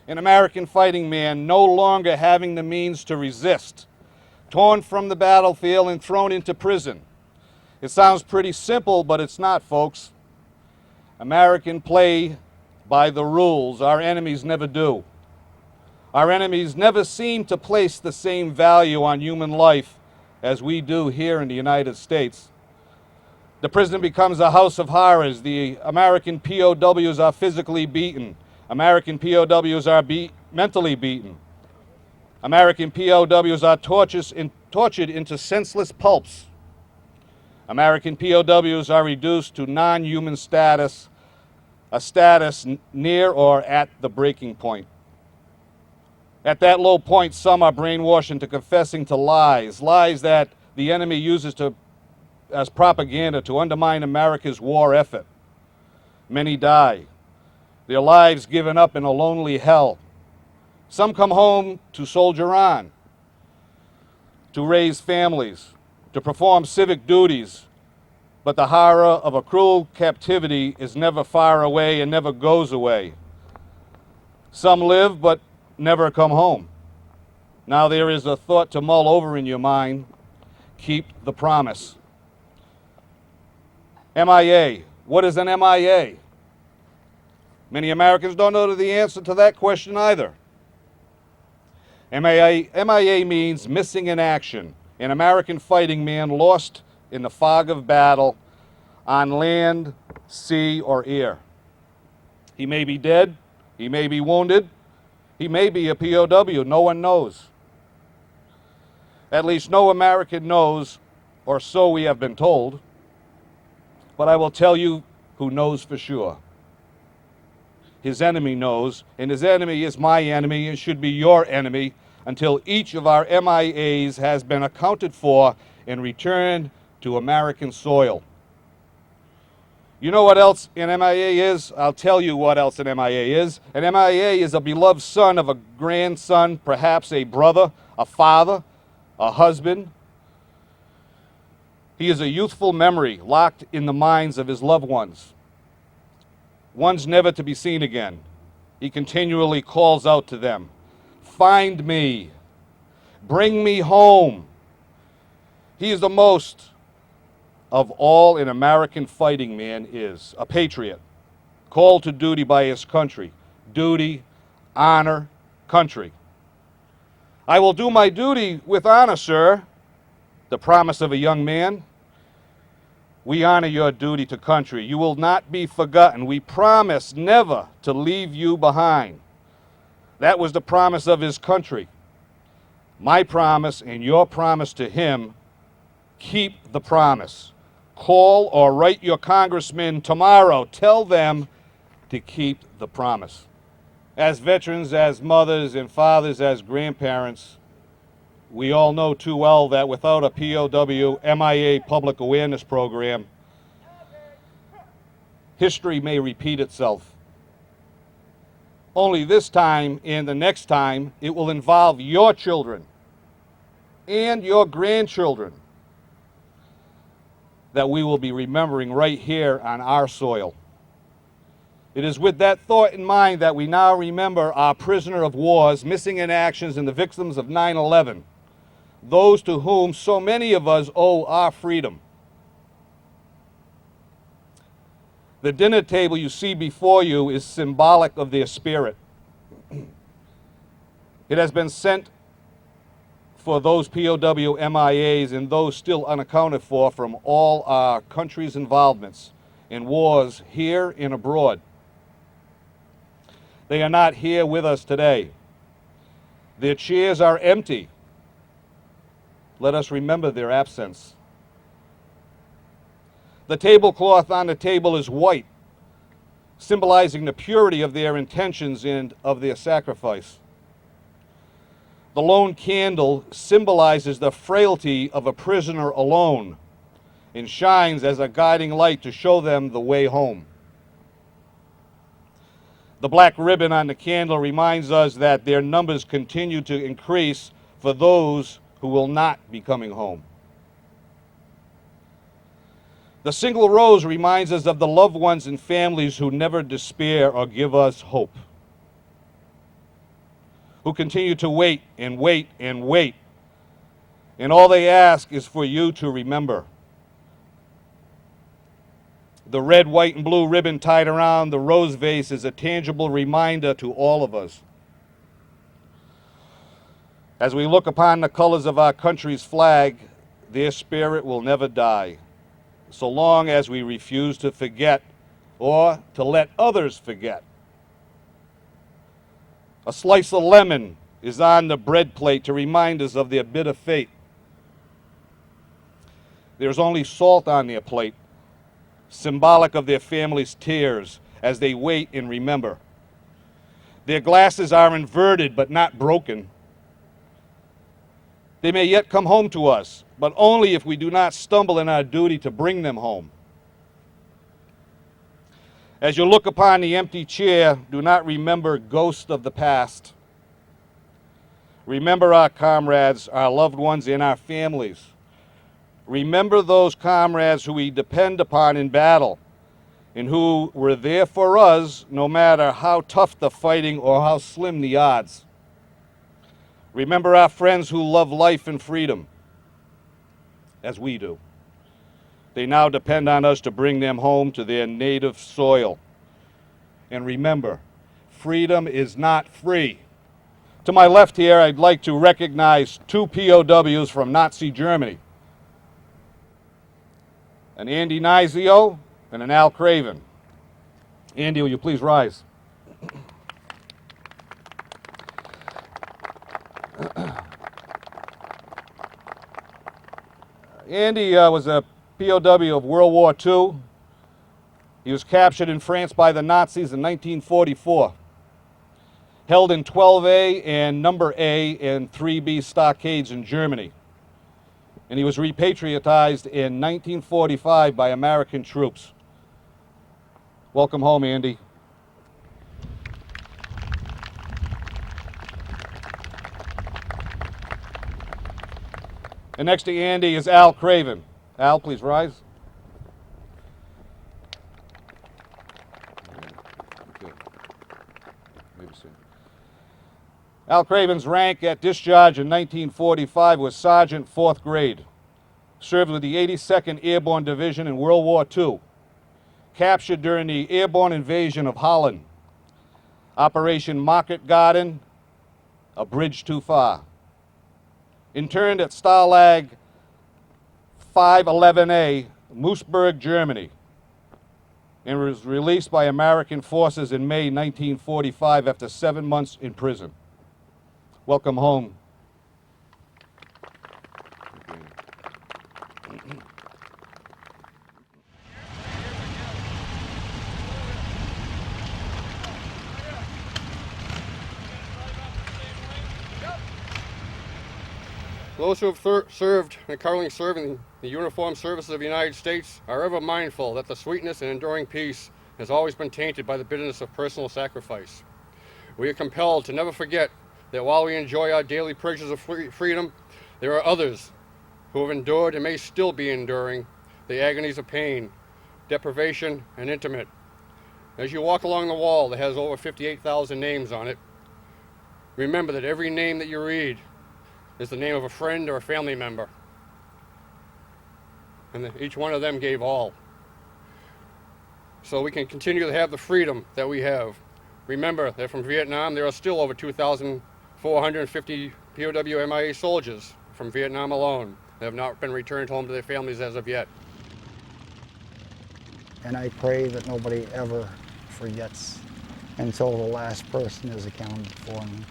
An American fighting man no longer having the means to resist, torn from the battlefield and thrown into prison. It sounds pretty simple, but it's not, folks. Americans play by the rules. Our enemies never do. Our enemies never seem to place the same value on human life as we do here in the United States. The prison becomes a house of horrors. The American POWs are physically beaten. American POWs are mentally beaten. American POWs are tortured into senseless pulps. American POWs are reduced to non-human status, a status near or at the breaking point. At that low point, some are brainwashed into confessing to lies that the enemy uses as propaganda to undermine America's war effort. Many die, their lives given up in a lonely hell. Some come home to soldier on, to raise families, to perform civic duties, but the horror of a cruel captivity is never far away and never goes away. Some live, but never come home. Now there is a thought to mull over in your mind. Keep the promise. MIA. What is an MIA? Many Americans don't know the answer to that question either. MIA means missing in action. An American fighting man lost in the fog of battle on land, sea, or air. He may be dead. He may be wounded. He may be a POW, no one knows. At least no American knows, or so we have been told. But I will tell you who knows for sure. His enemy knows, and his enemy is my enemy and should be your enemy until each of our MIAs has been accounted for and returned to American soil. You know what else an MIA is? I'll tell you what else an MIA is. An MIA is a beloved son of a grandson, perhaps a brother, a father, a husband. He is a youthful memory locked in the minds of his loved ones never to be seen again. He continually calls out to them, "Find me, bring me home." He is the most of all an American fighting man is, a patriot, called to duty by his country. Duty, honor, country. "I will do my duty with honor, sir," the promise of a young man. We honor your duty to country. You will not be forgotten. We promise never to leave you behind. That was the promise of his country. My promise and your promise to him, keep the promise. Call or write your congressman tomorrow. Tell them to keep the promise. As veterans, as mothers and fathers, as grandparents, we all know too well that without a POW MIA public awareness program, history may repeat itself. Only this time and the next time, it will involve your children and your grandchildren that we will be remembering right here on our soil. It is with that thought in mind that we now remember our prisoner of wars, missing in actions, and the victims of 9/11, those to whom so many of us owe our freedom. The dinner table you see before you is symbolic of their spirit. It has been sent for those POW MIAs and those still unaccounted for from all our country's involvements in wars here and abroad. They are not here with us today. Their chairs are empty. Let us remember their absence. The tablecloth on the table is white, symbolizing the purity of their intentions and of their sacrifice. The lone candle symbolizes the frailty of a prisoner alone and shines as a guiding light to show them the way home. The black ribbon on the candle reminds us that their numbers continue to increase for those who will not be coming home. The single rose reminds us of the loved ones and families who never despair or give us hope, who continue to wait and wait and wait, and all they ask is for you to remember. The red, white, and blue ribbon tied around the rose vase is a tangible reminder to all of us. As we look upon the colors of our country's flag, their spirit will never die, so long as we refuse to forget or to let others forget. A slice of lemon is on the bread plate to remind us of their bitter fate. There's only salt on their plate, symbolic of their families' tears as they wait and remember. Their glasses are inverted but not broken. They may yet come home to us, but only if we do not stumble in our duty to bring them home. As you look upon the empty chair, do not remember ghosts of the past. Remember our comrades, our loved ones, and our families. Remember those comrades who we depend upon in battle and who were there for us no matter how tough the fighting or how slim the odds. Remember our friends who love life and freedom, as we do. They now depend on us to bring them home to their native soil. And remember, freedom is not free. To my left here, I'd like to recognize two POWs from Nazi Germany, an Andy Nizio and an Al Craven. Andy, will you please rise? Andy was a POW of World War II. He was captured in France by the Nazis in 1944, held in 12A and Number A and 3B stockades in Germany. And he was repatriatized in 1945 by American troops. Welcome home, Andy. And next to Andy is Al Craven. Al, please rise. Al Craven's rank at discharge in 1945 was Sergeant 4th grade. Served with the 82nd Airborne Division in World War II. Captured during the airborne invasion of Holland. Operation Market Garden, a bridge too far. Interned at Stalag 511A, Moosburg, Germany, and was released by American forces in May 1945 after 7 months in prison. Welcome home. Those who have served and currently serve in the uniformed services of the United States are ever mindful that the sweetness and enduring peace has always been tainted by the bitterness of personal sacrifice. We are compelled to never forget that while we enjoy our daily pleasures of freedom, there are others who have endured and may still be enduring the agonies of pain, deprivation, and intimate. As you walk along the wall that has over 58,000 names on it, remember that every name that you read is the name of a friend or a family member. And that each one of them gave all. So we can continue to have the freedom that we have. Remember that from Vietnam, there are still over 2,450 POW MIA soldiers from Vietnam alone that have not been returned home to their families as of yet. And I pray that nobody ever forgets until the last person is accounted for. And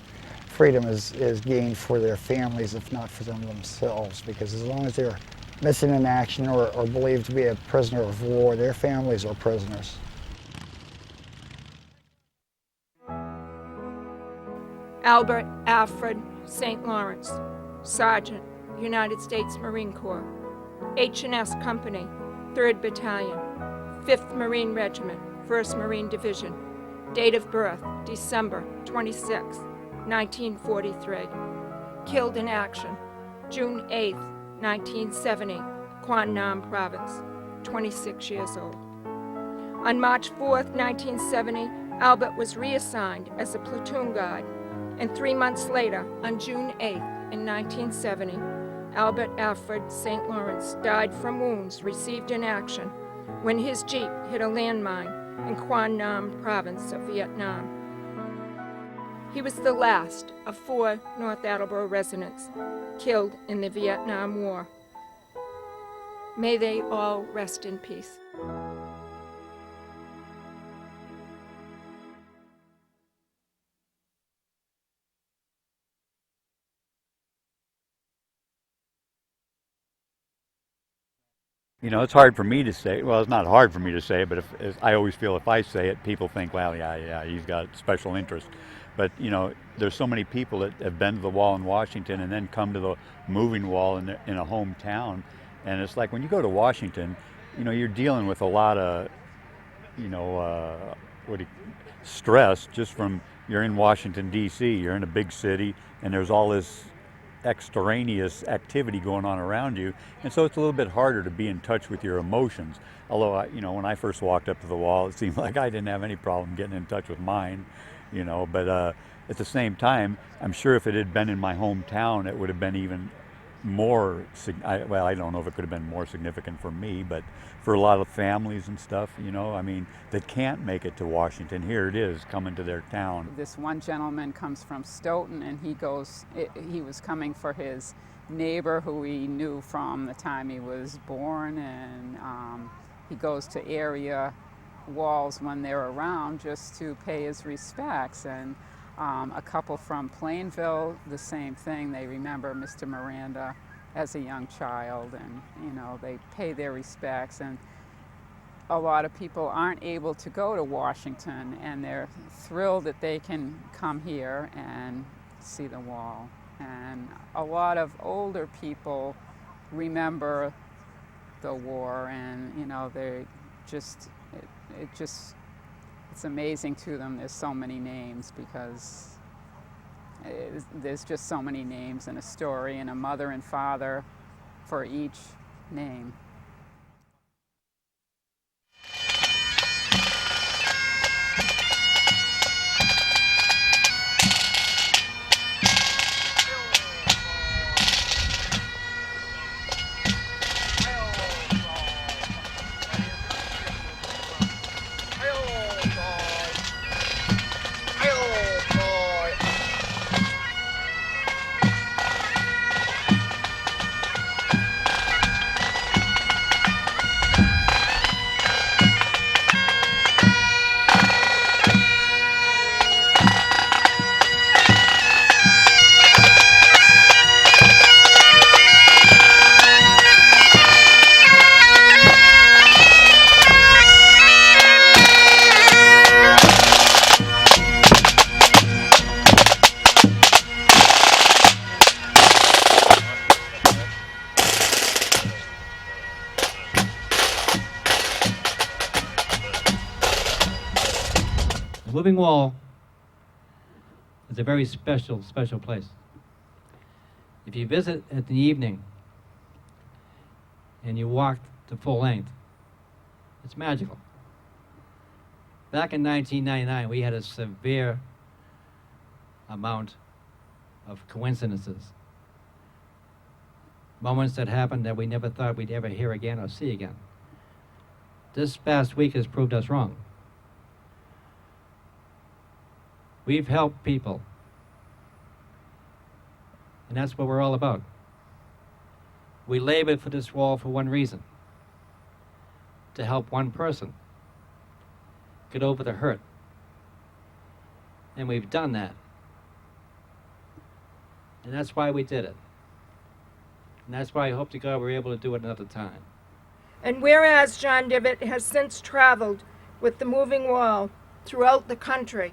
freedom is gained for their families, if not for them themselves, because as long as they're missing in action or believed to be a prisoner of war, their families are prisoners. Albert Alfred St. Lawrence, Sergeant, United States Marine Corps, H&S Company, 3rd Battalion, 5th Marine Regiment, 1st Marine Division. Date of birth, December 26, 1943. Killed in action, June 8, 1970, Quang Nam Province, 26 years old. On March 4, 1970, Albert was reassigned as a platoon guard, and 3 months later, on June 8, in 1970, Albert Alfred St. Lawrence died from wounds received in action when his Jeep hit a landmine in Quang Nam Province of Vietnam. He was the last of 4 North Attleborough residents killed in the Vietnam War. May they all rest in peace. You know, it's hard for me to say. Well, it's not hard for me to say, but if I always feel if I say it, people think, well, yeah, he's got special interest. But, you know, there's so many people that have been to the wall in Washington and then come to the moving wall in a hometown. And it's like when you go to Washington, you know, you're dealing with a lot of, you know, stress just from, you're in Washington, D.C., you're in a big city, and there's all this extraneous activity going on around you, and so it's a little bit harder to be in touch with your emotions. Although, you know, when I first walked up to the wall, it seemed like I didn't have any problem getting in touch with mine, you know, but at the same time, I'm sure if it had been in my hometown, it would have been even more, well, I don't know if it could have been more significant for me, but for a lot of families and stuff, you know, I mean, that can't make it to Washington, here it is, coming to their town. This one gentleman comes from Stoughton, and he was coming for his neighbor who he knew from the time he was born, and he goes to area walls when they're around just to pay his respects. And a couple from Plainville, the same thing. They remember Mr. Miranda as a young child, and you know, they pay their respects. And a lot of people aren't able to go to Washington, and they're thrilled that they can come here and see the wall. And a lot of older people remember the war, and you know, they just it's amazing to them. There's so many names, because there's just so many names and a story and a mother and father for each name. moving wall is a very special, special place. If you visit at the evening and you walk to full length, it's magical. Back in 1999, we had a severe amount of coincidences. Moments that happened that we never thought we'd ever hear again or see again. This past week has proved us wrong. We've helped people, and that's what we're all about. We labored for this wall for one reason: to help one person get over the hurt. And we've done that. And that's why we did it. And that's why I hope to God we're able to do it another time. And whereas John Divot has since traveled with the moving wall throughout the country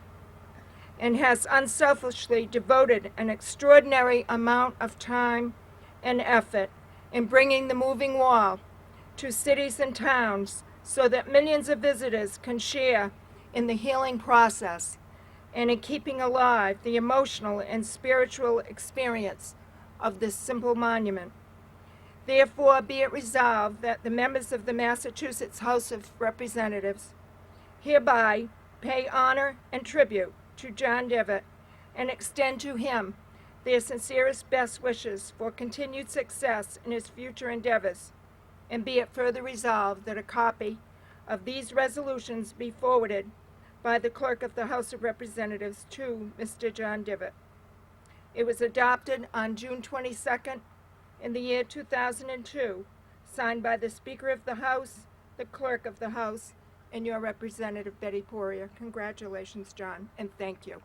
and has unselfishly devoted an extraordinary amount of time and effort in bringing the moving wall to cities and towns so that millions of visitors can share in the healing process and in keeping alive the emotional and spiritual experience of this simple monument. Therefore, be it resolved that the members of the Massachusetts House of Representatives hereby pay honor and tribute to John Divot and extend to him their sincerest best wishes for continued success in his future endeavors, and be it further resolved that a copy of these resolutions be forwarded by the Clerk of the House of Representatives to Mr. John Divot. It was adopted on June 22nd in the year 2002, signed by the Speaker of the House, the Clerk of the House, and your representative, Betty Poirier. Congratulations, John, and thank you.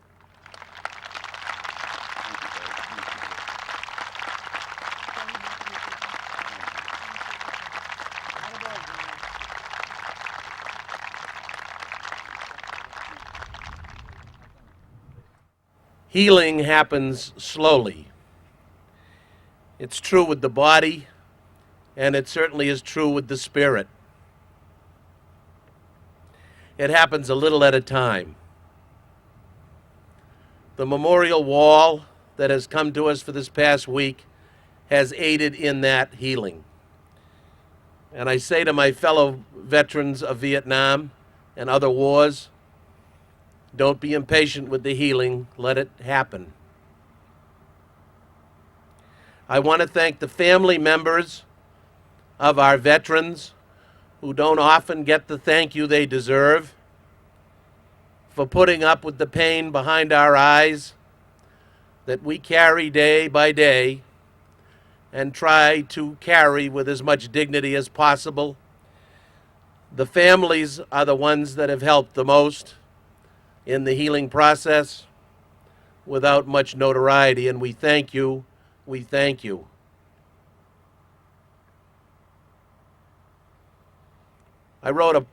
Healing happens slowly. It's true with the body, and it certainly is true with the spirit. It happens a little at a time. The memorial wall that has come to us for this past week has aided in that healing. And I say to my fellow veterans of Vietnam and other wars, don't be impatient with the healing, let it happen. I want to thank the family members of our veterans who don't often get the thank you they deserve for putting up with the pain behind our eyes that we carry day by day and try to carry with as much dignity as possible. The families are the ones that have helped the most in the healing process without much notoriety, and we thank you. We thank you. I wrote a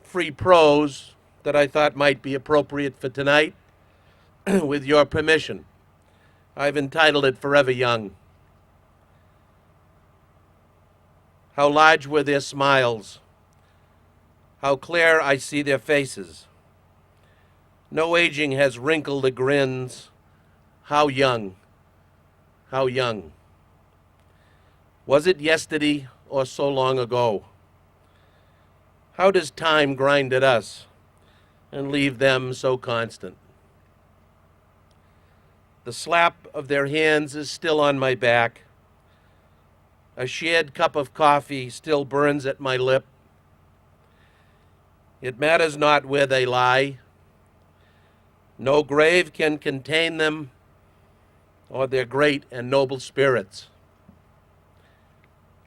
free prose that I thought might be appropriate for tonight, with your permission. I've entitled it Forever Young. How large were their smiles, how clear I see their faces. No aging has wrinkled the grins. How young, how young. Was it yesterday or so long ago? How does time grind at us and leave them so constant? The slap of their hands is still on my back. A shared cup of coffee still burns at my lip. It matters not where they lie. No grave can contain them or their great and noble spirits.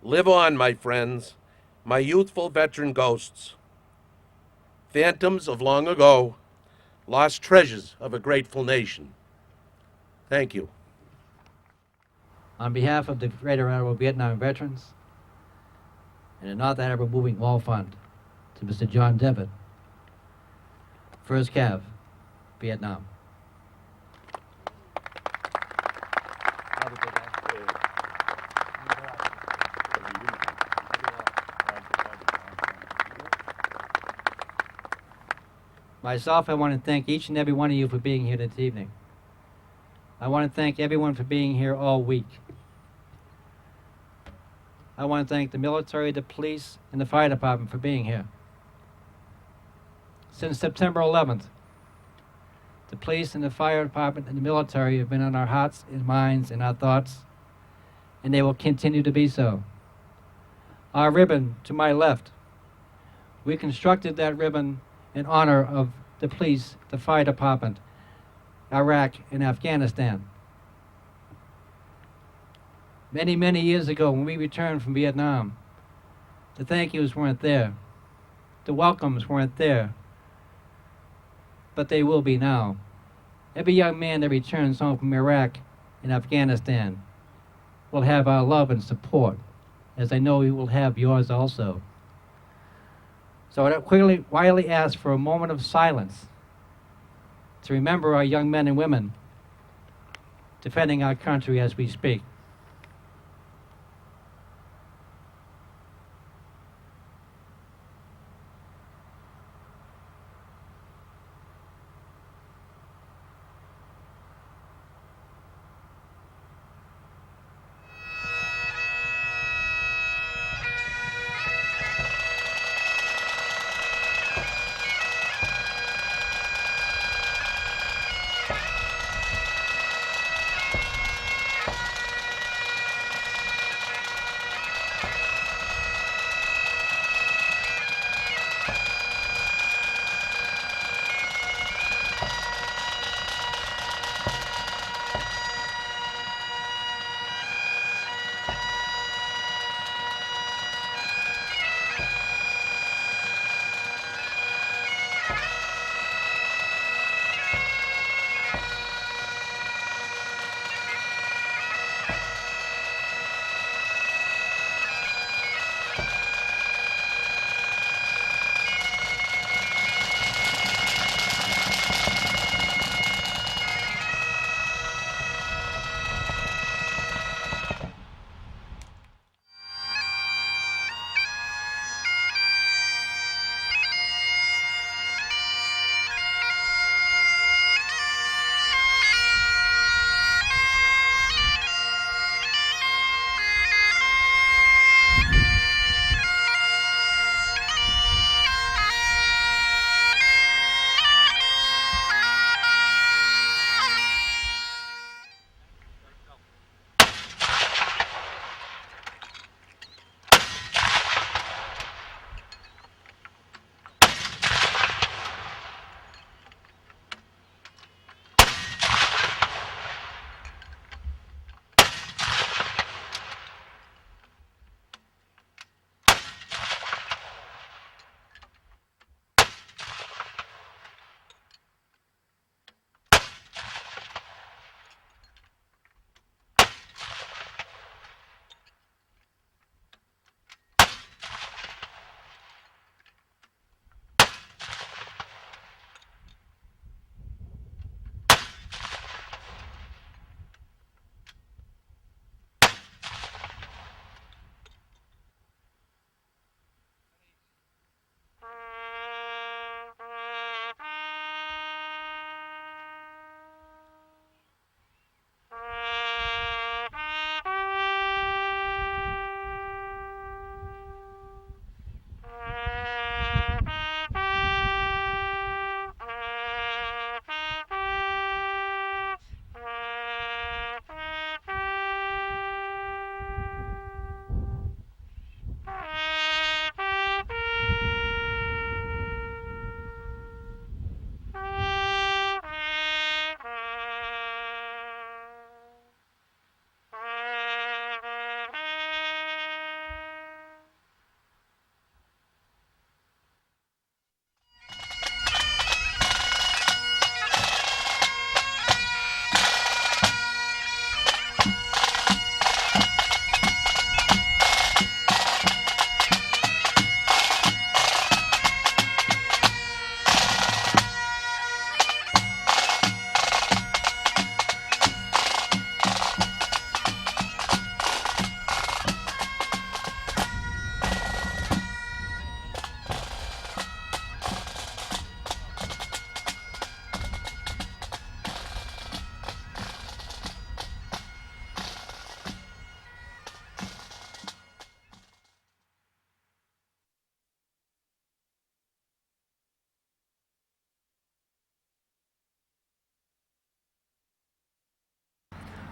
Live on, my friends, my youthful veteran ghosts, phantoms of long ago, lost treasures of a grateful nation. Thank you. On behalf of the Greater Attleborough Vietnam veterans and the North Attleborough Moving Wall Fund, to Mr. John Divot, 1st Cav, Vietnam. Myself, I want to thank each and every one of you for being here this evening. I want to thank everyone for being here all week. I want to thank the military, the police, and the fire department for being here. Since September 11th, the police and the fire department and the military have been on our hearts and minds and our thoughts, and they will continue to be so. Our ribbon to my left, we constructed that ribbon in honor of the police, the fire department, Iraq, and Afghanistan. Many, many years ago, when we returned from Vietnam, the thank yous weren't there. The welcomes weren't there. But they will be now. Every young man that returns home from Iraq and Afghanistan will have our love and support, as I know you will have yours also. So I quietly ask for a moment of silence to remember our young men and women defending our country as we speak.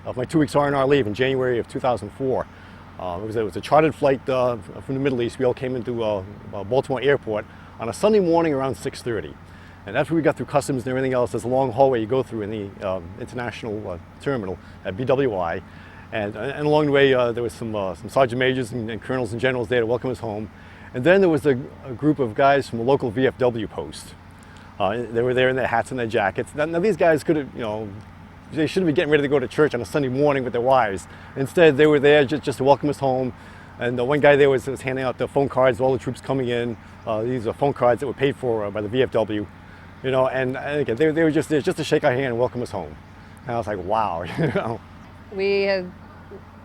of my 2 weeks R&R leave in January of 2004. It was a chartered flight from the Middle East. We all came into Baltimore Airport on a Sunday morning around 6:30. And after we got through customs and everything else, there's a long hallway you go through in the international terminal at BWI. And along the way, there was some sergeant majors and colonels and generals there to welcome us home. And then there was a group of guys from a local VFW post. They were there in their hats and their jackets. Now these guys could have, they shouldn't be getting ready to go to church on a Sunday morning with their wives. Instead, they were there just to welcome us home. And the one guy there was handing out the phone cards, all the troops coming in. These are phone cards that were paid for by the VFW. And again, they were just there just to shake our hand and welcome us home. And I was like, wow. We had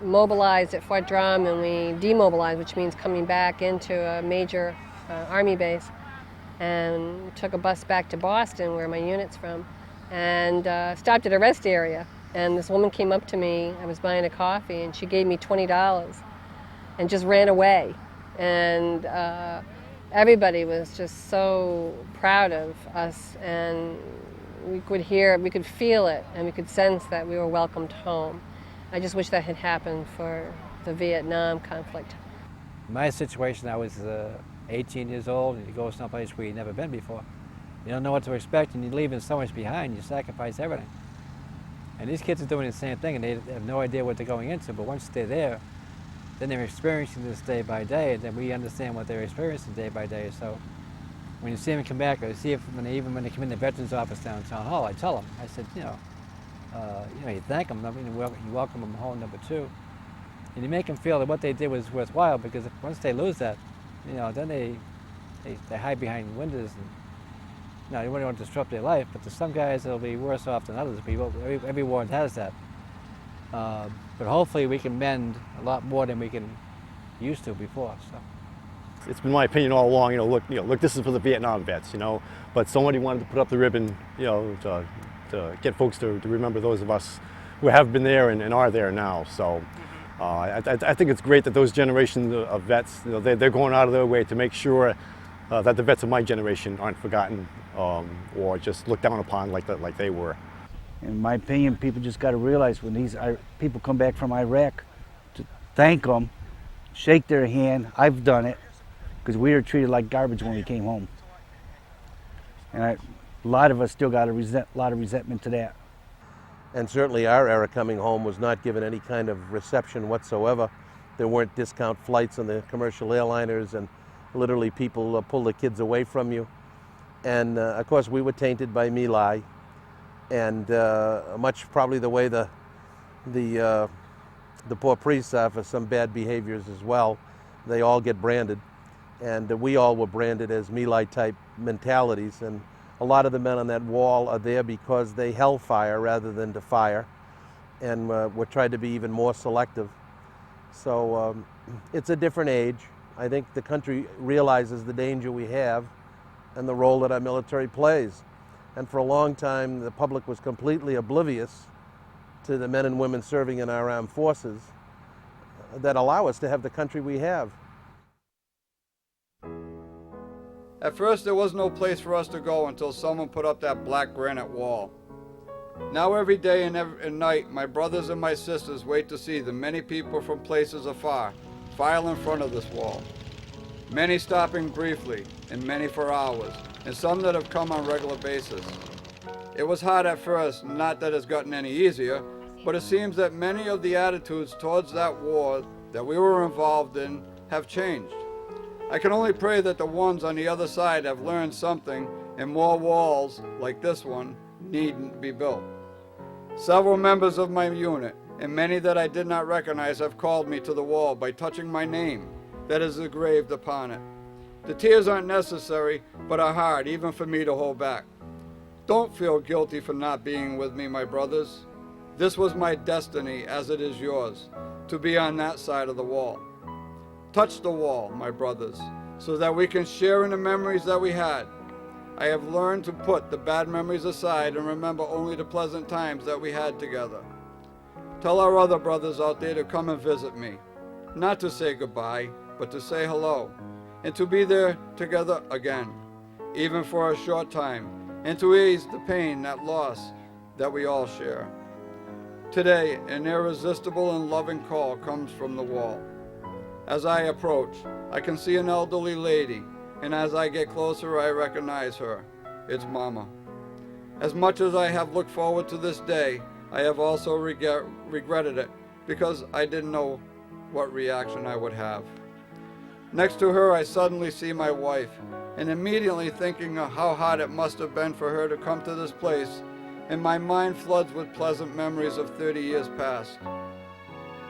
mobilized at Fort Drum and we demobilized, which means coming back into a major Army base, and took a bus back to Boston, where my unit's from, and stopped at a rest area. And this woman came up to me, I was buying a coffee, and she gave me $20 and just ran away. And everybody was just so proud of us, and we could feel it, and we could sense that we were welcomed home. I just wish that had happened for the Vietnam conflict. In my situation, I was 18 years old, and you go someplace where you've never been before. You don't know what to expect, and you're leaving so much behind, you sacrifice everything. And these kids are doing the same thing, and they have no idea what they're going into, but once they're there, then they're experiencing this day by day, and then we understand what they're experiencing day by day. So when you see them come back, or see if even when they come in the Veterans Office down in Town Hall, I tell them, I said, you thank them, you welcome them home, number two. And you make them feel that what they did was worthwhile, because once they lose that, then they hide behind windows. And, you wouldn't want to disrupt their life, but to some guys it'll be worse off than others. People, every war has that. But hopefully we can mend a lot more than we can used to before. So. It's been my opinion all along, look, this is for the Vietnam vets, but somebody wanted to put up the ribbon, to get folks to remember those of us who have been there and are there now. So I think it's great that those generations of vets, they're going out of their way to make sure that the vets of my generation aren't forgotten or just looked down upon like they were. In my opinion, people just got to realize when these people come back from Iraq, to thank them, shake their hand. I've done it, because we were treated like garbage when we came home. And a lot of us still got a lot of resentment to that. And certainly our era coming home was not given any kind of reception whatsoever. There weren't discount flights on the commercial airliners, and literally people pull the kids away from you. And of course we were tainted by My Lai, and much probably the way the poor priests are for some bad behaviors as well. They all get branded, and we all were branded as My Lai type mentalities. And a lot of the men on that wall are there because they hellfire rather than to fire, and we're trying to be even more selective. So it's a different age. I think the country realizes the danger we have and the role that our military plays. And for a long time, the public was completely oblivious to the men and women serving in our armed forces that allow us to have the country we have. At first, there was no place for us to go until someone put up that black granite wall. Now every day and night, my brothers and my sisters wait to see the many people from places afar file in front of this wall. Many stopping briefly, and many for hours, and some that have come on a regular basis. It was hard at first, not that it's gotten any easier, but it seems that many of the attitudes towards that war that we were involved in have changed. I can only pray that the ones on the other side have learned something, and more walls like this one needn't be built. Several members of my unit, and many that I did not recognize, have called me to the wall by touching my name that is engraved upon it. The tears aren't necessary, but are hard even for me to hold back. Don't feel guilty for not being with me, my brothers. This was my destiny, as it is yours, to be on that side of the wall. Touch the wall, my brothers, so that we can share in the memories that we had. I have learned to put the bad memories aside and remember only the pleasant times that we had together. Tell our other brothers out there to come and visit me, not to say goodbye, but to say hello, and to be there together again, even for a short time, and to ease the pain, that loss that we all share. Today, an irresistible and loving call comes from the wall. As I approach, I can see an elderly lady, and as I get closer, I recognize her. It's Mama. As much as I have looked forward to this day, I have also regretted it because I didn't know what reaction I would have. Next to her, I suddenly see my wife, and immediately thinking of how hard it must have been for her to come to this place, and my mind floods with pleasant memories of 30 years past.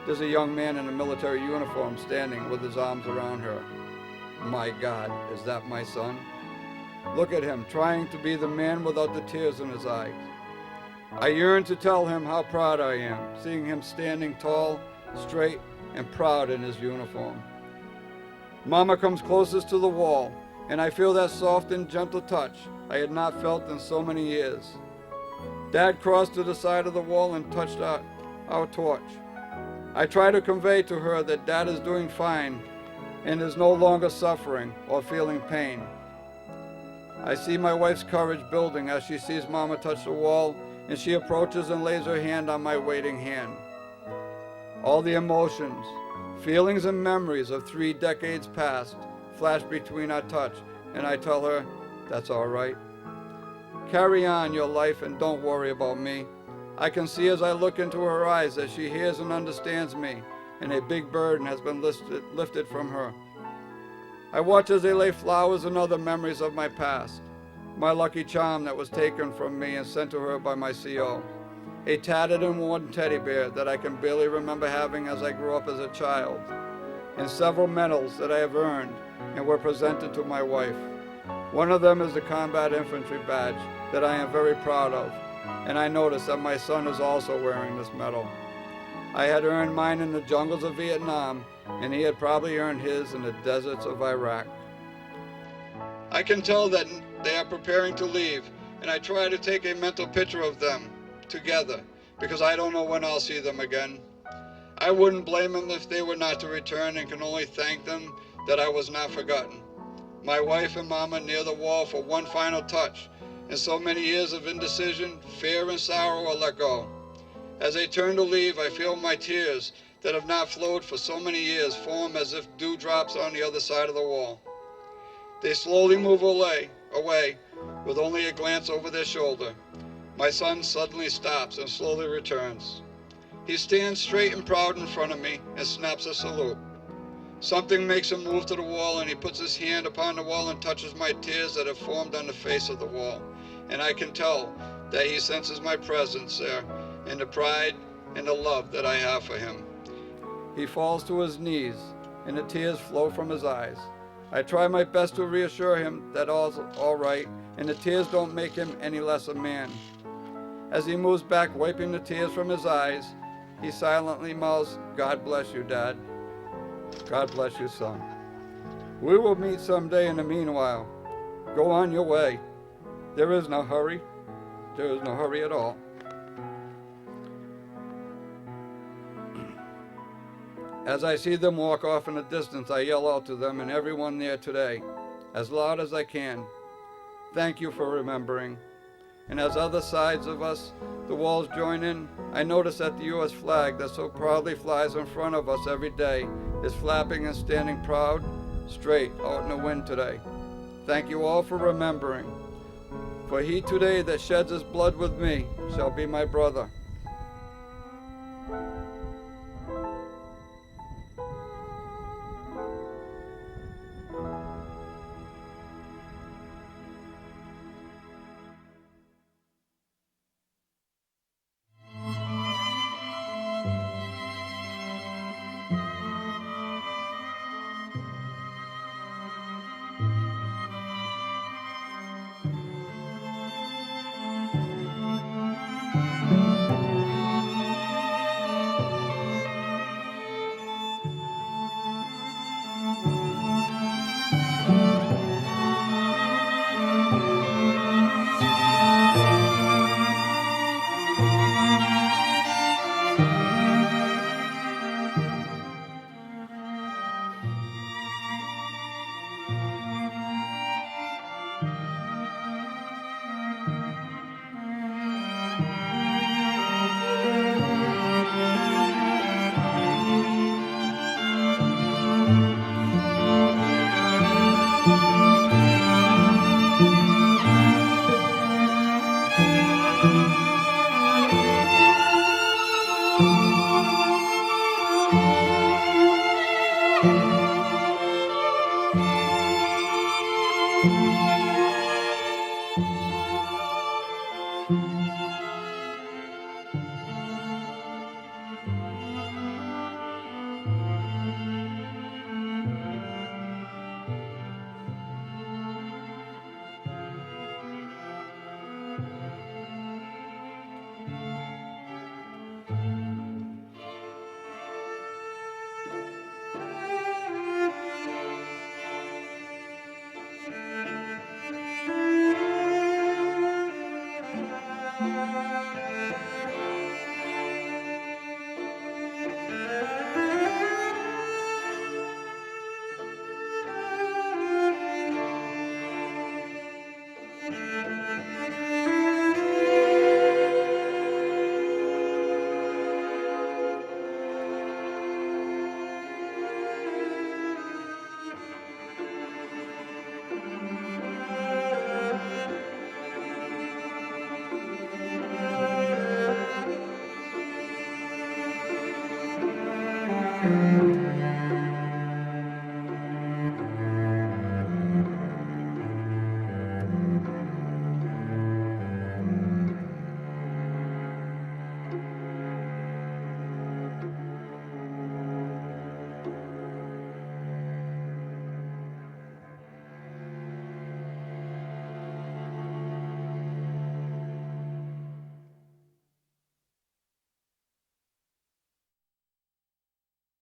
There's a young man in a military uniform standing with his arms around her. My God, is that my son? Look at him, trying to be the man without the tears in his eyes. I yearn to tell him how proud I am, seeing him standing tall, straight, and proud in his uniform. Mama comes closest to the wall, and I feel that soft and gentle touch I had not felt in so many years. Dad crossed to the side of the wall and touched our torch. I try to convey to her that Dad is doing fine and is no longer suffering or feeling pain. I see my wife's courage building as she sees Mama touch the wall, and she approaches and lays her hand on my waiting hand. All the emotions, feelings, and memories of 3 decades past flash between our touch, and I tell her, that's all right. Carry on your life and don't worry about me. I can see as I look into her eyes that she hears and understands me, and a big burden has been lifted from her. I watch as they lay flowers and other memories of my past. My lucky charm that was taken from me and sent to her by my CO. A tattered and worn teddy bear that I can barely remember having as I grew up as a child. And several medals that I have earned and were presented to my wife. One of them is the Combat Infantry badge that I am very proud of, and I notice that my son is also wearing this medal. I had earned mine in the jungles of Vietnam, and he had probably earned his in the deserts of Iraq. I can tell that they are preparing to leave, and I try to take a mental picture of them together, because I don't know when I'll see them again. I wouldn't blame them if they were not to return, and can only thank them that I was not forgotten. My wife and Mama near the wall for one final touch, and so many years of indecision, fear, and sorrow are let go. As they turn to leave, I feel my tears that have not flowed for so many years form as if dewdrops on the other side of the wall. They slowly move away with only a glance over their shoulder. My son suddenly stops and slowly returns. He stands straight and proud in front of me and snaps a salute. Something makes him move to the wall, and he puts his hand upon the wall and touches my tears that have formed on the face of the wall. And I can tell that he senses my presence there and the pride and the love that I have for him. He falls to his knees, and the tears flow from his eyes. I try my best to reassure him that all's all right, and the tears don't make him any less a man. As he moves back, wiping the tears from his eyes, he silently mouths, "God bless you, Dad. God bless you, son. We will meet someday in the meanwhile. Go on your way. There is no hurry. There is no hurry at all." As I see them walk off in the distance, I yell out to them and everyone there today, as loud as I can, "Thank you for remembering." And as other sides of us, the walls join in, I notice that the U.S. flag that so proudly flies in front of us every day is flapping and standing proud, straight out in the wind today. Thank you all for remembering. For he today that sheds his blood with me shall be my brother.